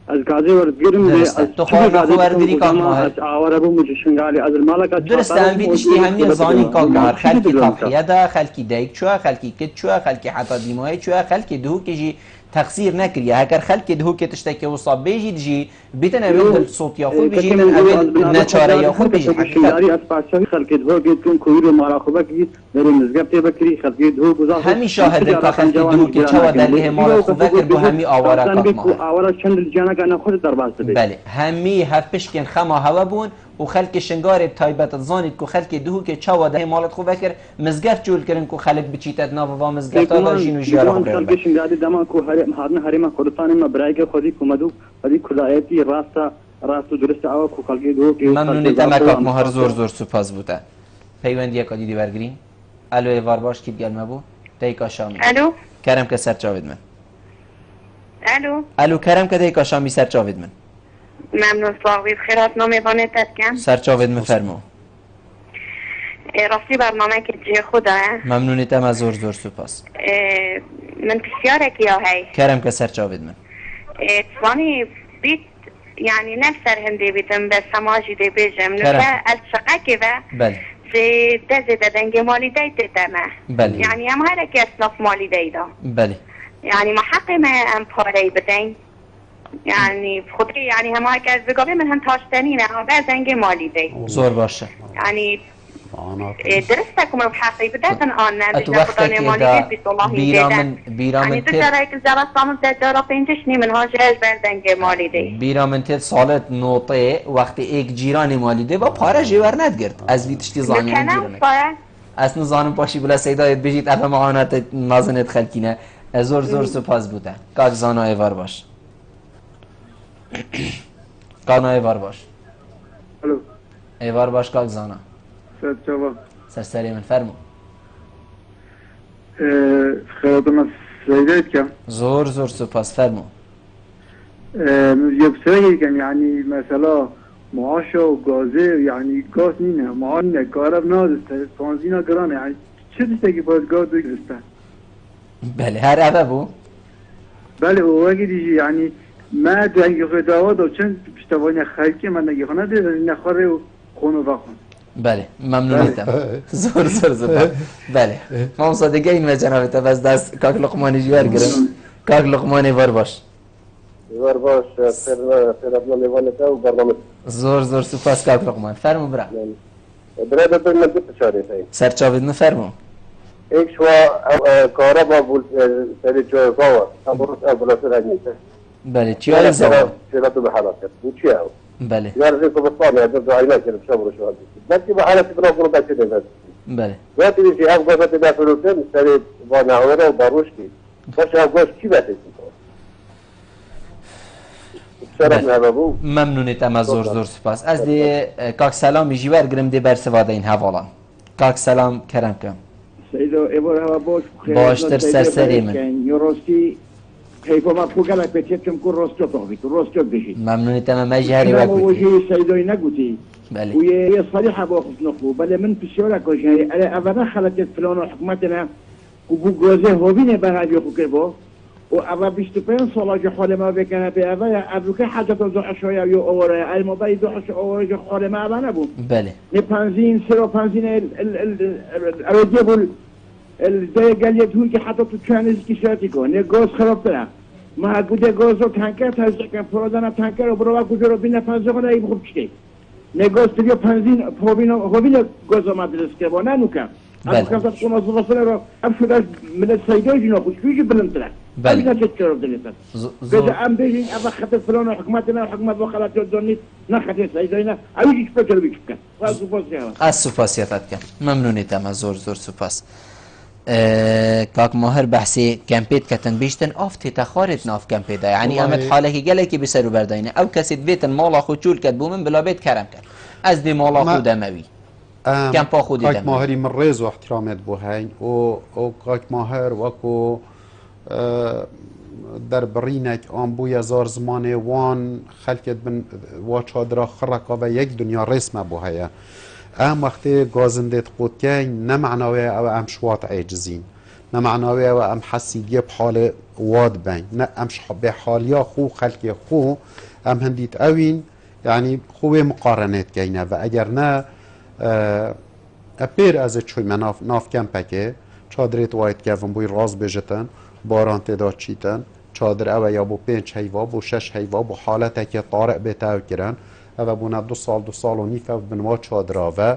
از گازی وردگیرم درسته. تو خواه وردگیری کاک ماهر آواره بو مجشنگالی از المالک درسته هم بیدشتی همین زانی کاک ماهر خلکی تضحیه دا خلکی دایک چوه خلکی کت چوه خلکی حتی دیمای چوه خلکی دهو کجی تقصیر نکریه هکر خلکی دهو که تشتکی وصاب بیجی دجی بیتن اوید صوت یا خود بیجی من اوید نچاره یا خود بیجی مجشنگالی از پاسوی خلکی دهو گیتون کویر مالا خوبه کی در مزگفت بکری خلکی دهو گذاشت همی شاهد که خلکی دهو که چوا دلیه مالا خوبه کر بو همی آواره کاک ماهر آواره چند الجانه که خود در باز بده بله همی هفپشکن خما هوا بون و خلک شنگار تایبت زانید که خلک دهو که چوا ده مالت خوب بکر مزگفت جول کرن که خلک بچیتت ناو و مزگفت ها جین و جیاره خوب خلک شنگاری دما کو هریم خودتان ما برای خودی کمدو خودی کلایتی راست و درست آوا کو خلک دهو که ممنونی تمکاک مهر زور سپاس بوده پیوندی کادی برگرین الو ایوار باش کید گلمه بو دیکا شامی الو کرم که سر چاوید من الو کرم که دیکا شامی سر چاوید من ممنون صاحبی خیرات نام ایوانه تسکن سر چاوید مفرمو راستی برنامه که جه خوده ممنونی تم زور سپاس من بسیاره که یا هی کرم که سر چاوید من توانی بیت یعنی نفسر هنده بیتم به سماجی ده بیجم نفسه از شقه که بله زی دنگ مالی دیده دمه بله یعنی هم هر که اصناف مالی دیده بله يعني ما حقي ما ام باري بدين يعني خودی يعني همه که از بگاوی من هم تاشتنینه ها بزنگ مالی دی زور باشه يعني درسته که من حقی بدهتن آن نه ات وقتی که دا بیرامن تو جرایی که زبست آمد در دارا پینجش نیمن ها جهاز بزنگ مالی دی بیرامن تید سالت نوطه وقتی ایک جیرانی مالی دی با پاره جیور ندگرد از ویتشتی زانیم جیرانه اصلا زانم پاشی بلا سیدایت بجید اپا معانات نازنت خلکینه زور سپاس بوده کاک زانا ایوار باش کانا ایوار باش الو ایوار باش کاک زانا جواب سرسری من فرمو خیراتون سیدایت کم زور سپاس فرمو یبسایی کم یعنی مثلا معاش و گازه یعنی گاز نینه معاش نینه کارب نازسته پانزینا گرانه یعنی چه دیسته که باید گاز دوگرسته بله هر عبه بو بله او اگه دیجی یعنی ما دنگی خود داوا دو چند پشتوانی خیلی من دنگی خونه ده نخواره و خونو و خون بله ممنونیتم زور بله ما مصادقه این و جنابتا بس دست کاک لقمانی جوار گرم کاک لقمانی وار باش خیر ابنا لیوانتا و برنامه زور سپاس کاک لقمان فرمو برا برای دو من دو تشاری تایی سر چاوید نفرمو ایک شوا کارا با سری جوی باور امروز ابلاسر هنیسه بله چی های زوا؟ سیلاتو به حالات کرد چی ها؟ بله یار ریکو بسپانی هدف دعاینا کرد شبرو شو هدف بلکه به حالات کنو کنو بچه دیدن بله وقتی دیشی هم گوشت دفلوتن سری با نهوره و باروش کی باشه هم گوشت چی بهتش میکنه ممنونیتم از زور سپاس از دی کاک سلام جیور گرم دی برسواده این حوالا کاک سلام کرم کم سیدو ایوار هوا باشتر سرسری من یوراستی کیفو ما پوکلک بچم کو راستو راستو بشید ممنونیتم مجهری وقتی وجهی سیدوی نگوتی بله وهي صريحه باخذ نخو بل من في الشوارع كل شيء انا ابدا خلت فلان حكومتنا وبو جوزه هو بينه بها بيخو كيفو وابا بيشتبين صلاح حول ما بكنا بابا ابوك حاجه تزع شويه يو اورا الموبايل دوحش اورا حول ما انا ابو بله نبنزين سيرو بنزين الرجل الجاي قال لي هو حاطط كان كيشاتيكو نغوز خربتها ما قد غوزو تانكر تزع كان فرودنا تانكر وبروا كجرو بينا فازغنا يبخبشتي نگوست بیا پنزین هوبین گوزو مدرس که با ننوکم از کسب کنم از وصله رو اب شده من سیدای جنا خوشی بلندتره بله چه کار دلیتن بده ام بیشین اب خاطر فلان حکومتنا حکومت با خلاص دونیت نه خاطر سیدای نه اویش فکر بیکن واس سپاس از سپاسیاتت کم ممنونیتم از زور سپاس کاک ماهر بحثی کمپیت کتن بیشتن آفتی تخارت ناف کمپیدا یعنی امت حاله که گله کی بسرو برداینه او کسی بیتن مالا خود چول کد بومن بلا بیت کرم کرد از دی مالا خود دموی کمپا خود دموی کاک ماهری من ریز و احترامت بو هین او کاک ماهر وکو در برینک آن بو یزار زمان وان خلکت بن و چادرا خرقا و یک دنیا رسمه بو هیا ام وقتی گازندت قود که نمعناوی او ام شوات عاجزین نمعناوی او ام حسیدیه بحال واد بین نه ام به حالیا خو خلقی خو ام هندیت اوین يعني خوبه مقارنات كاينه و اگر نه اپیر از چوی من ناف کم پکه چادرت واید کفن بوی راز بجتن باران تداد چیتن چادر او یا بو 5 هیوا بو 6 هیوا بو حالت که طارق بتاو کرن او بو 2 سال و نیف بنوا چادرا و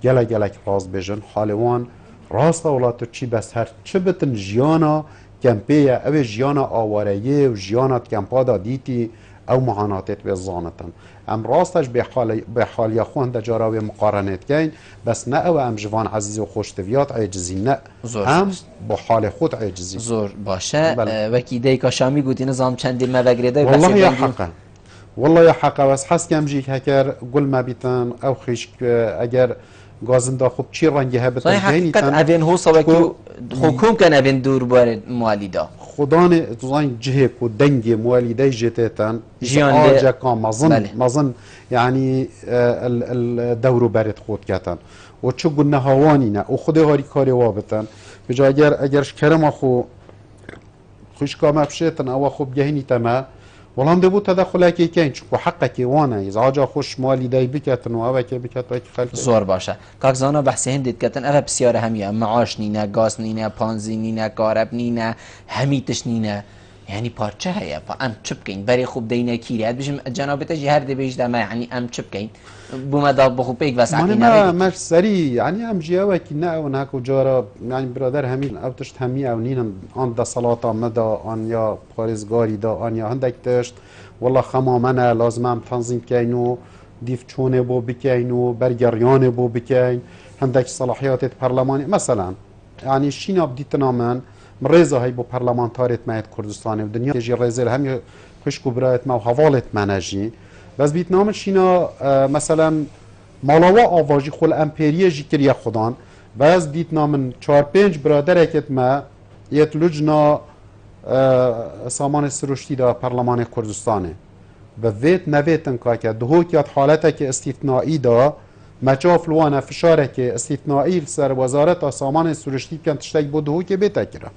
گلک راز بجن حالوان راست اولاد چی بس هر چه بتن جیانا کمپیه او جیانا آوارهیه و جیانا کمپا دا دیتی او معاناتت به زانتن ام راستش به حال یا خوان دا جاراوی مقارنت کن بس نه او ام جوان عزیز و خوشتویات عجزی نه ام با حال خود عجزی زور باشه وکی دیکا شامی گوتی نظام چندی موگریده والله یا حقا والله یا حقا بس حس کم جیک هکر گل ما بیتن او خیش اگر گازنده خوب چی رنگی ها بتن حقیقت اوین هو سوکی حکوم کن اوین دور بار موالیدا خدان زين جهك ودنجي مواليدي جتتان آجا كان مظن يعني الدورو برد خود كتن و چو قلنا هوانينا و خود هاري كاري وابتن بجا اگرش کرم اخو خوش كاما بشيتن او اخو بجهيني تما والله ده بود تدخل که کن چون حقه که وانه از آجا خوش مالی دای بکتن و اوه که بکت خلق زور باشه کاغزانا بحث هندید کتن اوه بسیار همیه معاش نینه گاز نینه پانزی نینه کارب نینه همیتش نینه یعنی پارچه هیا فا ام چه بکین بری خوب دینه کیری هد بشم جنابتا جی هر دی بیش دمه یعنی ام چه بکین بومدا بخوب پیک وسعی نه مش سری یعنی ام جیاوه کی نه اون هکو جارا یعنی برادر همین او تشت همی او نینم آن دا صلاتا مدا آن یا پارزگاری دا آن یا هندک تشت والله خمامنه لازم هم تنظیم کینو دیف چونه بو بکینو برگریان بو بکین هندک صلاحیات پارلمانی مثلا یعنی شینا بدیتنا من مريزة هاي بو برلمانتاريت مايت كردستان و دنيا تجي ريزل هم كشكو برايت ما وحوالت مناجي بس بيت نامن شينا مثلا مالاوا آواجي خول امپيريه جي كريا خودان بس ديت نامن 4-5 برادر اكت ما يت لجنا سامان سروشتي دا برلمان كردستانه بفيت نويتن كاكا دهوكيات حالتك استثنائي دا مجاف لوانا فشارك استثنائي سر وزارة سامان سروشتي كانت تشتاك بودهو كي بيتاكرا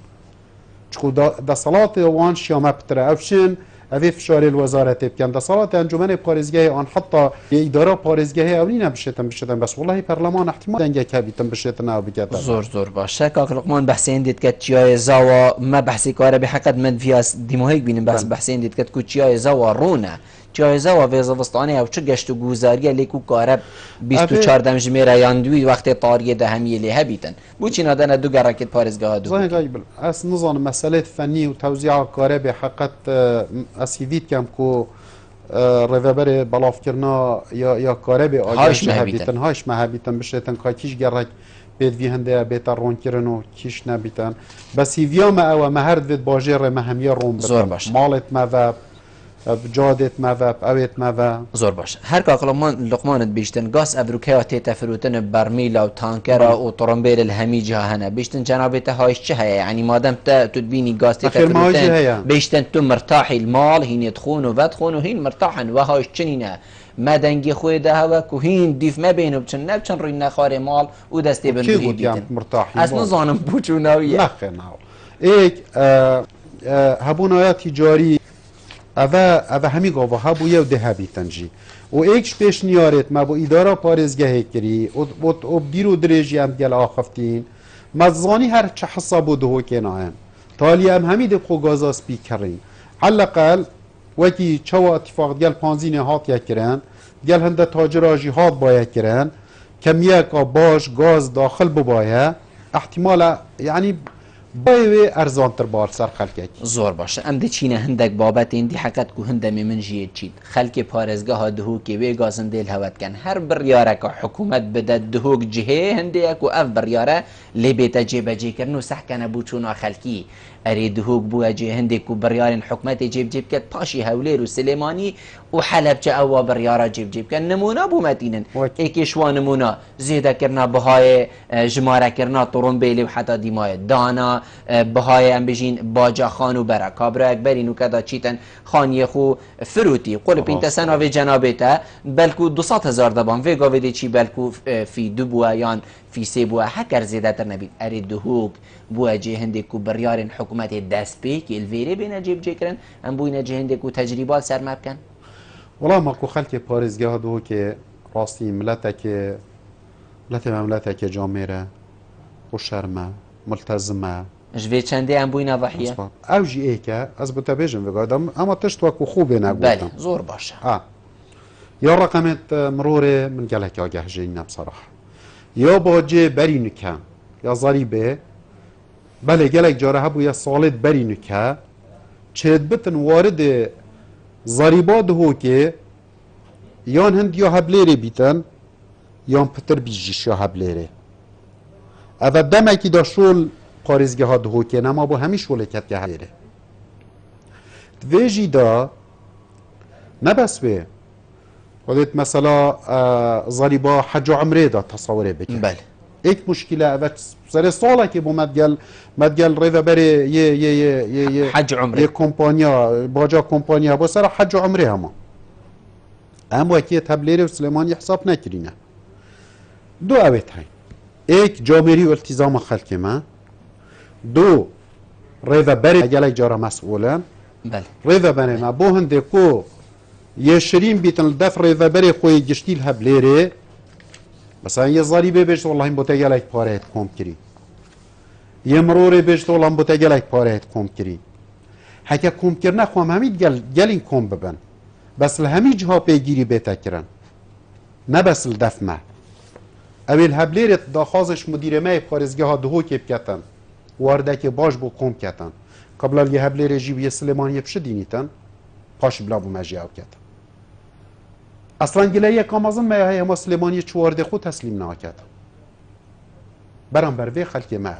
چخو دا صلاة وان شياما بترا افشن اوه فشار الوزارة بكن دا صلاة انجمن پارزگاه آن حتى اداره پارزگاه اولين بشتن بس والله برلمان احتمال دنگه كبيتن بشتن او بكتن زور باشه كاك لقمان بحثين ديت كت چيای زوا ما بحثي كاره بحقت من فياس ديموهيك بينم بس بحثين ديت كت كو چيای زوا رونه جایزه و ویزوستانه او چه گشت و گوزاری لیکو کاره 24 دمجمه یاندوی وقت طاریه ده همیه لیه بیتن بو چی نادن دو گراکت پارزگاه دو زين قايبل اس نظام مساله فني وتوزيع كاره بحقت اسيديت كم كو ريفبر بلاف كرنا يا كاره به هاش مهبيتن هاش مهبيتن بشتن كاكيش گرك بيت في هنده بيت رون كرنو كيش نبيتن بس يفيا ما او مهرد فيت باجر مهميه روم مالت ما جادت مواب اویت مواب زور باشه هر که لقمانت بیشتن گاز افروکیا تیتا فروتن برمیل و تانکرا و طرمبیل الهمی جا هنه بیشتن جنابت هایش چه هیا یعنی مادم تا تدبینی گاز تیتا فروتن بیشتن تو مرتاحی المال هین يدخون و ودخون و هین مرتاحن و هایش چنینه ما دنگی خوی ده هوا که هین دیف ما بینو بچن نبچن روی نخار مال و دستی بن بهی بیتن از نظانم بوچوناویه نخه ناو ایک هبونایا تجاری اوه همی گاوا هبو یو ده بیتن جی و ایکش پیش نیارت ما با اداره پارزگاه کری و دیرو درجی هم گل آخفتین مزانی هر چه حسابو دهو کناین تالی هم همی ده خو گازاس بی کرین حلقل وکی چوا اتفاق گل پانزین هات یک کرن گل هنده تاجراجی هات باید کرن کمیه که باش گاز داخل ببایه احتمال یعنی باید ارزان تر بار سر خلکه زور باشه ام ده چینه هندک بابت این دی حقیقت که هنده من جید چید خلک پارزگاه دهو که وی گازن دیل هوت کن هر بریاره که حکومت بده دهوک جهه هنده یک و اف بریاره لی بیتا جیبه جی کرن و سح کنه بو چونا خلکی اری دهوک بو جه هندی کو بریارن حکومت جیب جیب که پاشی هولیر و سلیمانی و حلب چه او بریارا جیب جیب که نمونه بو مدینن ایکیشوا نمونه زیده کرنا بهای جماره کرنا طرون بیلی و حتی دیمای دانا بهای ام بجین باجا خان و برا کابرا اکبرین و کدا چیتن خانی خو فروتی قول پینت سنه و جنابتا بلکو 200,000 دبان وی گاوی دی چی بلکو فی دو بوا یان فی سی بوا هکر زیده تر نبید اری دهوک بوا جه هندی کو بریارن حکومت دست پی که الویری بین جیب جکرن ام بوین جه هندی کو تجربات سر مبکن والله ماكو خلق باريزگاه دو که راستی ملتك جاميرة وشرمة ملتزمة جوی چنده ام بوین وحیه او جي ايكا از بتابيجن بقادم اما تشتوكو خوبه نقولتم بله زور باشه يا رقمت مروري من قالك اگه جينا بصراحة يا باجي بري نكا يا ضريبه بله قالك جاره هبو يا صالد بري نكا چرد بتن وارد ضريبات هو که یان هند یا هبلیره بیتن یان پتر بیجیش یا هبلیره اوه دمکی دا شول پارزگه ها دهو که نما با همی شوله کت که هبلیره دویجی دا نبس به خودت مثلا ضريبا حج و عمره دا تصوره بکن بله ایک مشکله اوه سر ساله که بو مدگل ریوه بره یه حج عمره یه کمپانیا باجا کمپانیا با سر حج و عمره هما هم وکی تبلیره و سلیمانی حساب نکرینه دو اوید های ایک جامری و التزام خلق ما دو ریوه بره اگل جارا مسئولن بله ریوه بره ما بو هنده کو یه شرین بیتن دف ریوه بره خوی گشتیل هبلیره مثلا یه ضریبه بشت والله این بوتا گلک پاره کم کری یه مروره بشت والله این بوتا گلک پاره کم کری حکا کم کرنه خوام همید گلین کم ببن بس لهمی جها پیگیری بیتا کرن نه بس لدفمه اویل هبلیرت داخازش مدیر مای پارزگه ها دهو که بکتن وارده که باش بو کم کتن قبل یه هبلیر جیب یه سلیمانی بشه دینیتن پاش بلا بو مجیه او کتن اصلا گله یک کامازن ما ما سلیمانی چوارده خود تسلیم ناکد برام بروی خلک ما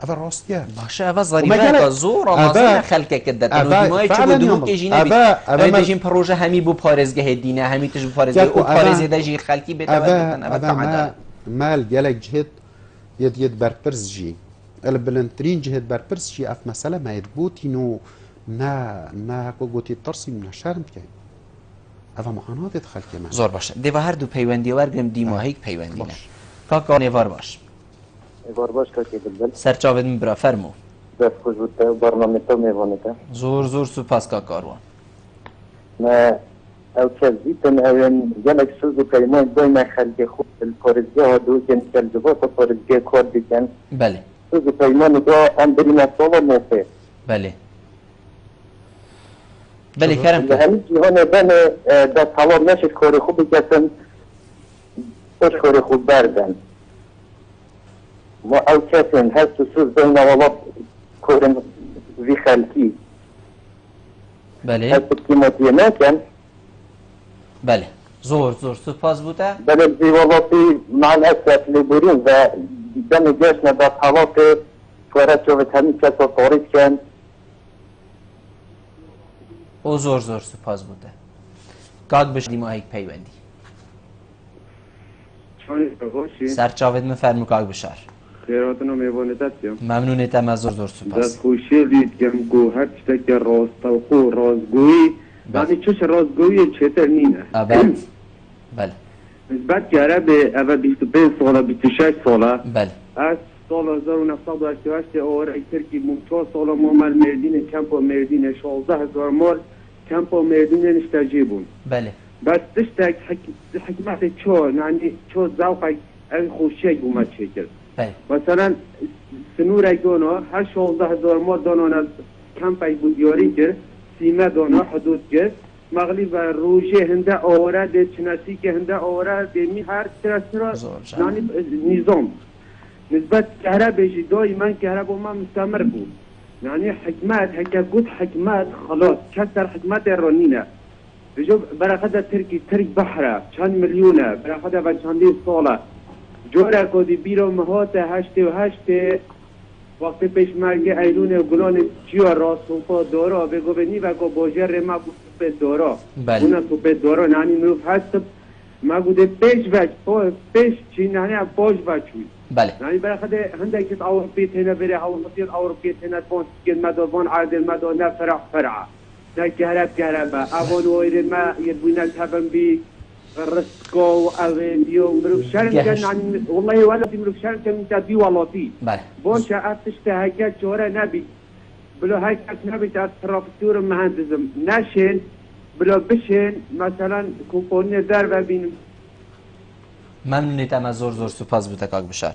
اوه راستیه باشه اوه ضریبه که زور آمازن خلکه کدت و دیمای چه بود دمو که جینه بید اوه دجین پروژه همی بو پارزگه دینه همی تش بو پارزگه او پارزه دجی خلکی بیت اوه تعدال مال گلک جهد ید برپرز جی البلنترین جهد برپرز جی اف مسئله ما يدبوتينو نه کو گوتی ترسیم نشرم که اوه معانات خلک ما زور باشه دیو هر دو پیوندی ورگم دیماهیک پیوندی نه کاکا نیوار باش ایوار باش که بلبل سرچاوید مبرا فرمو دست خوش بود برنامه تو میوانیده زور سپاس کاکاروان ما او کذیتن اوین جلک سوز و کلمان بین خلق خود الپارزگاه ها دو کن کلجبات پارزگاه کار بکن بله سوز و کلمان دو هم بریم اصلا موفه بله بله کرم که همین جهان بین در طلاب نشد کار خوب بکن خوش کار خوب بردن ما او کسین هست و سوز بین والا کارن وی خلقی بله هست قیمتی نکن بله زور سپاس بوده بله زیوالاتی مع الاسف لبورین و دم جشن در طلاق فورت شوید همین کسا تاریخ کن او زور سپاس بوده کاک بشه دیماهیک پیوندی سرچاوید مفرمو کاک بشار خیراتونو میوانیدت بیم ممنونیتم از زور سپاس دست خوشی دید گم گوهر چطه که راستوخو رازگویی یعنی چوش رازگویی چطر نینه بله نسبت گره به اول 25 ساله 26 ساله بله از سال 1988 اور اکتر که ممتاز ساله مامل مردین کمپ و مردین 16,000 مال کمپ و مردین نشتجی بون بله بس تشتك حكمت شو يعني شو ذوقك خوشي قومت شكل مثلا سنور ايقونا هر 16,000 مال دانون کم پای بودیاری کرد سیمه دانا حدود کرد مغلب روشه هنده آوره چنسی که هنده آوره می هر ترسرا یعنی نظام نسبت کهره بیشی دائما کهره با ما مستمر بود یعنی حکمت هکه گود حکمت خلاص کسر حکمت رانینه بجو برخده ترک بحره چند میلیونه برخده و چندی ساله جوره کدی بیرو مهات 88 وقتی پیشمرگ ایلون گلان چیا راست و دورا بگو بنی و گو باجر ما به دورا اونا تو به دورا نانی مروف هست ما گوده پیش چی نانی باش بچوی بله نانی برای خود هنده که اروپی تینا بره اروپی تینا بون سکین مدوان عادل مدوان فرع نه گرب اوان ویره ما یدوینا تبن بی رسكو أغنيو مروف شرم كان والله ولا في مروف شرم كان تبي والله بون شاء تشتهي جورا نبي بلو هاي نبي تعرف دور مهندزم ناشين بلو بشين مثلا كوبوني ضربه بين ممنونیت اما زور سپاس بوده کاک بشار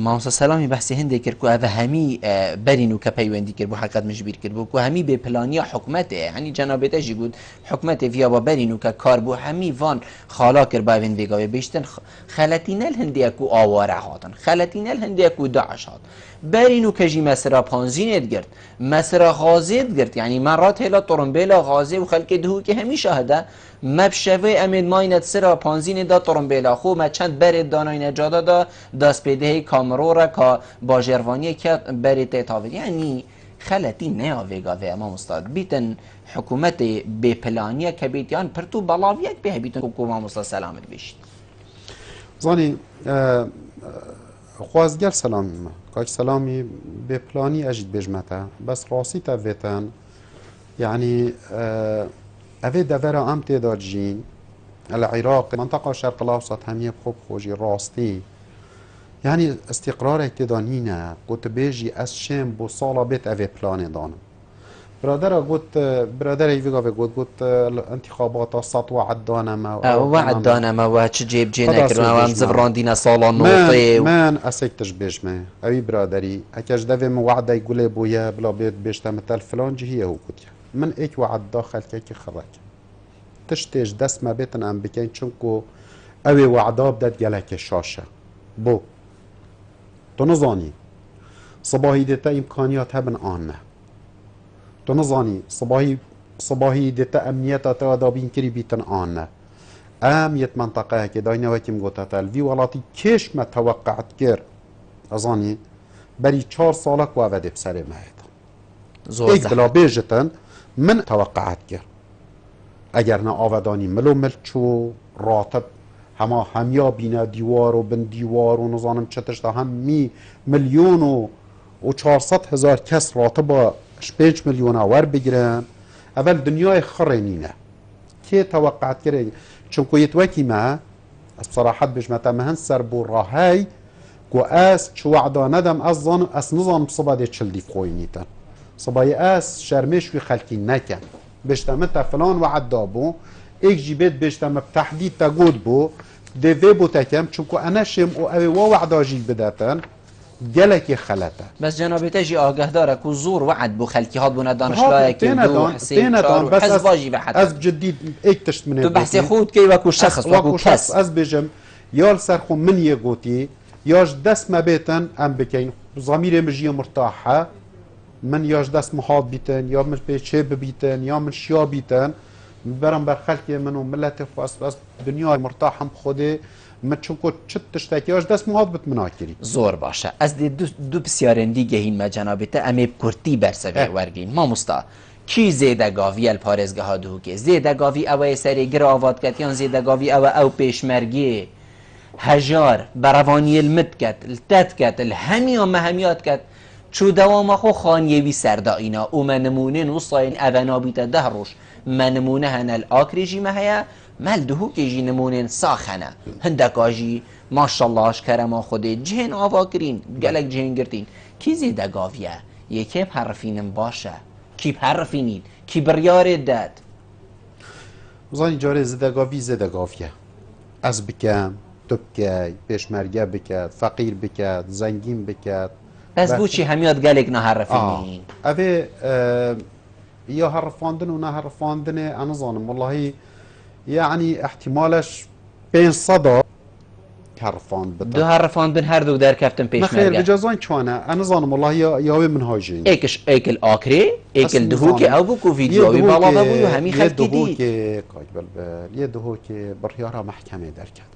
ماموستا سلامی بحثی هنده کرد که اوه همی برینو که پیوندی کرد بو حقیقت مجبیر کرد بو که همی به پلانی حکمته یعنی جنابته جی گود حکمته ویا با برینو که کار بو همی وان خالا کرد با اوین ویگاوی بیشتن خلطین الهندی اکو آواره هاتن خلطین الهندی اکو داعش هات برینو که جی مسرا پانزینت گرد مسرا غازید گرد یعنی مرات هلا طرنبیلا غازی و خلق دهو که همی شاهده مبشوه امید ماینت سرا پانزین دا طرنبیلا خو ما چند برید دانای نجادا دا دست پیده کامرو را که با جروانی که برید تاوید یعنی خلطی نیا ویگاوه امام استاد بیتن حکومت به پلانیه که بیتیان پرتو بلاویت به بیتن حکومت امام استاد سلامت بیشت زانی خوازگر سلامی ما کاک سلامی به پلانی اجید بجمته بس راسي تاویتن يعني اوه دورا ام تعداد جين العراق منطقة شرق الاوسط همية بخوب خوجي راستي يعني استقرار اقتدانينا قلت بيجي از شام بو صالة بيت اوه بلاني دانم برادر قلت برادر يفيقا قلت الانتخابات سطوة عدانما وعد دانما و چه جيب جينا كرنا وام زفراندينا صالة نوطي من اسيكتش بيجمه اوي برادري اكاش دوه موعده يقولي بويا بلا بيت بيشتا مثل فلان جهية هو كتيا من ایک وعد داخل که خرک تشتیج دست ما بیتن ام بکن چونکو اوی وعدا بدد گلک شاشه بو تو نزانی صباحی دیتا امکانیات هبن آن نه تو نزانی صباحی دیتا امنیت تا دابین کری بیتن آن نه یت منطقه که داینه وکیم گوتا تلوی ولاتی کش ما توقعت کر ازانی بری 4 سالک و اوده بسر مهد ایک بلا بیجتن من توقعات کرد اگر نه آودانی ملو ملچو راتب همیا بینه دیوار و بن دیوار و نظانم چتش تا هم میلیون و 400,000 کس راتب 5 میلیون آور بگیرن اول دنیای خرینینه که توقعات کرد چون که وکی ما از بصراحت بجمتا مهن سر بو راهی کو اس چو وعدا ندم از نظام صباده چل دیف خوینیتن صبای اس شرمش وی خلکی نکن بشتمت فلان وعد دابو ایک جیبت بشتم تحدید تا گود بو دوی بو تکم چونکو انا شم او اوی وعدا جی بداتن گلکی خلطه بس جنابته جی آگه داره که زور وعد بو خلکی هاد بو ندانش لایک دو حسین چارو حزب واجی به حتی از جدید ایک تشت منه تو بحثی خود که وکو شخص وکو کس از بجم یال سرخو من یه گوتی یاش دست ما بیتن ام بکین ضمیر مجی مرتاحه من یاش دست محاد بیتن یا من پیچه ببیتن یا من شیا بیتن برم بر خلقی منو ملت خواست از دنیای مرتاحم خوده من چونکو چت تشتاکی یاش دست محاد بت مناکری زور باشه از دو بسیارندی گهین ما جنابته امیب کرتی برسوی ورگین ما مستا کی زیدگاوی الپارزگه ها دو که زیدگاوی اوه سری گر آواد کت یا زیدگاوی او پیشمرگی هجار بروانی المد کت التت کت الهمی و مهمیات کت چو دوام خو خانیوی سردا اینا او منمونه نوصاین اونا بیت ده روش منمونه هن الاکری جی مهیا ملدهو که جی نمونه ساخنه هندک آجی ماشالله اشکرما خوده جهن آوا کرین گلک جهن گرتین کی زیده گاویه یکی پرفینم باشه کی پرفینین کی بریار داد زانی جاره زیده گاویه از بکم تو بکی پیشمرگه بکد فقیر بکد زنگین بکد بس بو چی همیاد گلک نهرفینین اوه یا هرفاندن و نهرفاندن انا ظانم والله يعني احتمالش 500 هرفاند دو هرفاند بن هر دو در کفتن پیش مرگه بخیر بجازان چوانه انا ظانم والله یاوی من هاجین ایکل آکری ایکل دهو که او بکو ویدیوی بالا ببو و همی خلقی دید یه دهو که بریارا محکمه در کرد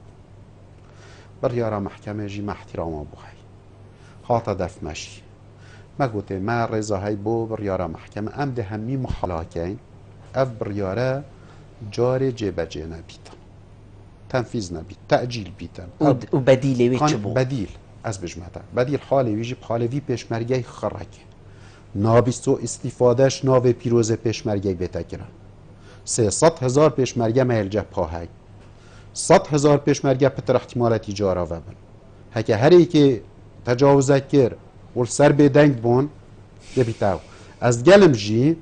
بریارا محکمه جی محترام بوهی خاطا دف مشی ما گوته ما رضاهای بو بریاره محکمه ام ده همی محالاکین اف بریاره جار جبجه نبیتن تنفیذ نبید تعجیل بیتن و بدیلی وی چه بو؟ بدیل از بجمعتا بدیل حالی ویجی حالی وی پیشمرگی خرکه نابیستو استفادهش ناو پیروز پیشمرگی بتگیرن 300,000 پیشمرگه مهلجه پاهی 100,000 پیشمرگه پتر احتمالات ایجارا وبن هکه هری که تجاوز کر و سر به دنگ بون دبیتاو از گلم جی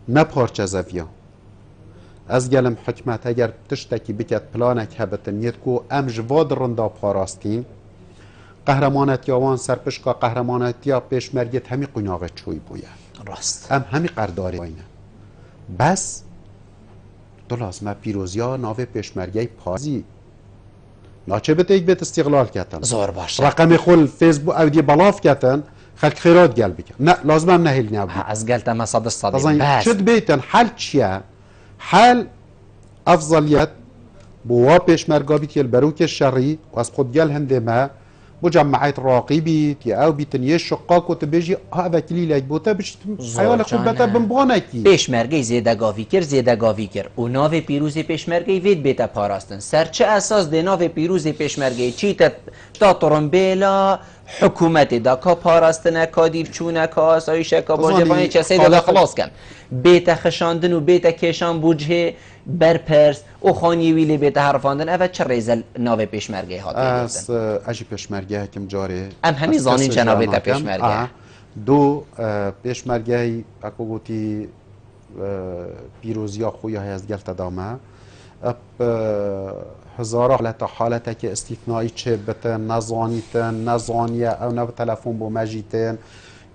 نپارچه زویا از گلم حکمت اگر تشتکی بکت پلانک هبتن ید کو ام جواد رندا پاراستین قهرمانت یاوان سرپشکا قهرمانت یا پیشمرگیت همی قناغه چوی بویا راست ام همی قرداری باینه بس دو لازمه پیروزیا ناو پیشمرگی پازی ناچه بته یک بیت استقلال کتن زور باشه رقم خل فیسبوک او دی بلاف کتن خلق خیرات گل بکن نه لازم هم نهیل نبود از گلت ما صد بس شد بیتن حل چیه حل افضلیت بوا پیشمرگا بیت یل بروک شری و از خود گل هنده ما بو جماعت راقبی یا او بیتن یه شقاق و تبیجی وکیلی لیک بوده بشت حیال خود بتا بمبانکی پیشمرگی زیده گاوی کر و ناو پیروز پیشمرگی وید بیتا پاراستن سر چه اساس ده ناو پیروز پیشمرگی چی تا ترمبیلا حکومت دا کا پاراستنه کا دیرچونه کا آسایشه کا باجبانی چه سیده دا خلاص کن بیتا خشاندن و بیتا کشان بوجه برپرس و خانی ویلی بیتا حرفاندن اوه چه ریزل ناو پیشمرگی ها از اجی پیشمرگی هکم جاره ام همی زانین چه ناو بیتا پیشمرگی دو پیشمرگی اکو گوتی پیروزی خوی های از گلت دامه هزاره حالت که استثنایی چه بتن نزانیتن نزانیه او نو تلفن بو مجیتن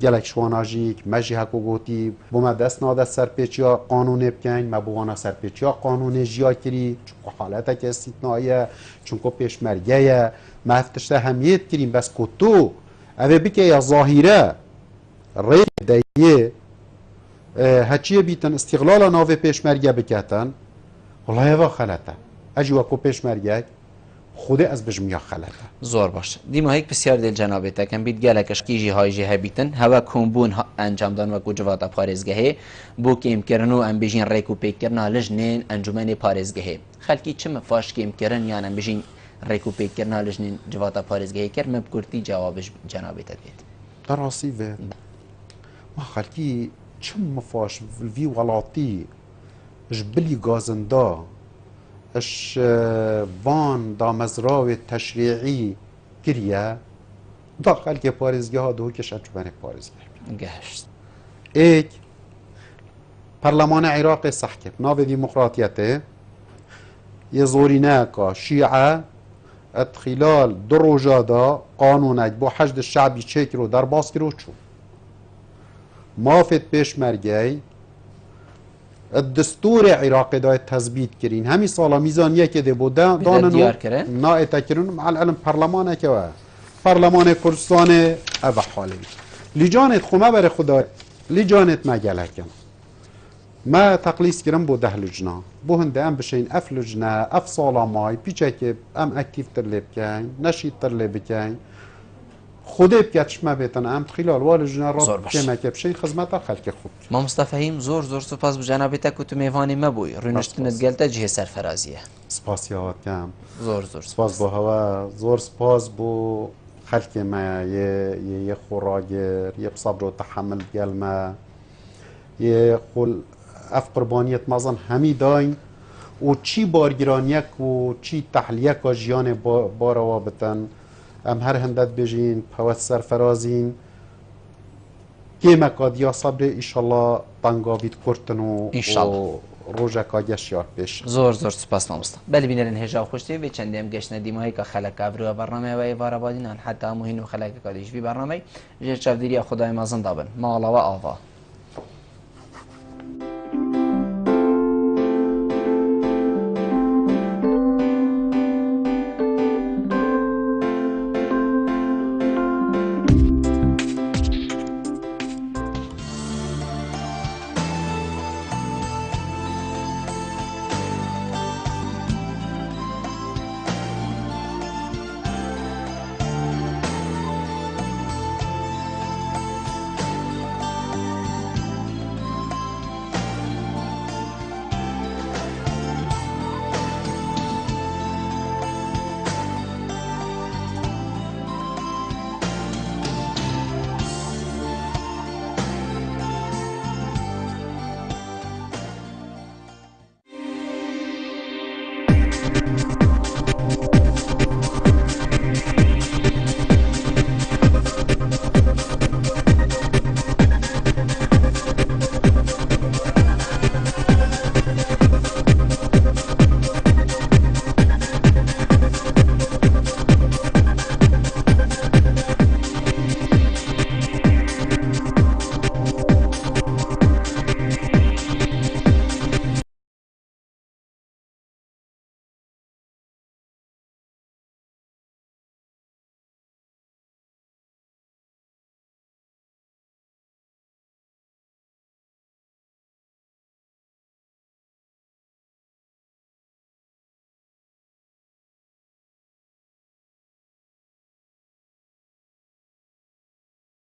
گلک شواناجیک مجی هکو گوتی بو ما دست ناده سرپیچیا قانون بکن ما بوانا سرپیچیا قانون جیا کری چون حالت که استثناییه چون که پیشمرگیه ما افتشته همیت کریم بس که تو اوه بکه یا ظاهره ری دیه هچیه بیتن استقلال ناو پیشمرگیه بکتن والله اوه خلطه اجی وکو پیشمرگیه خود از بجمیا خلطه زور باشه دیما هیک بسیار دل جنابه تکن بید گلکش کیجی های جه بیتن هوا کمبون انجام دان وکو جواتا پارزگهه بو کم کرنو ام بجین ریکو پیک کرنا لجنین انجمن پارزگهه خلکی چه مفاش کم کرن یعنی ام بجین ریکو پیک کرنا لجنین جواتا پارزگهه کر مبکرتی جوابش جنابه تبید در راسی وید ما خلکی چه مفاش وی ولاتی جبلی گازنده اش وان دا مزراو تشریعی کریه داخل که پارزگه ها دو کش انجمن پارزگه گشت ایک پارلمان عراق صحکب ناو دیمقراطیته یه زورینه که شیعه خلال دو روزه دا قانونک با حشد شعبی چک رو در باز کرو چون مافت پیشمرگی الدستور عراقي دا تثبيت كرين همي صالا ميزانية كده بودا داننو نا اتكرون مع العلم برلمان كوا برلمان كردستان ابا حالي لجانت خو ما بر خدا لجانت ما جلكن ما تقليص كرم بو 10 لجنه بو هنده ام بشين اف لجنه اف صالا ماي بيچك ام اكتيف ترلب كاين نشيط ترلب كاين خوده بکتش ما بیتن ام خلال وال جنرال که مکبشین خدمت خلق خوب ما مستفهیم زور سپاس به جناب تک تو میوانی مبوی رونشتنت گلتا جه سرفرازیه سپاس یاد کم زور سپاس با هوا زور سپاس بو خلق ما یه خوراگر یه صبر و تحمل گل ما یه خل اف قربانیت مازن همی داین و چی بارگرانیک و چی تحلیک و جیان باروا بتن ام هر هندت بجین پوت سرفرازین که مکادیا صبر ایشالله تنگاوید کرتن و روژه کاگش یار پیش زور سپاس مامستا بله بینرین هجا خوشتی و چندی هم گشت ندیمایی که خلق کبرو برنامه و ایوار آبادین حتی هموهین و خلق کادیش بی برنامه جر چفدیری خدای مازن دابن ما علاوه آوا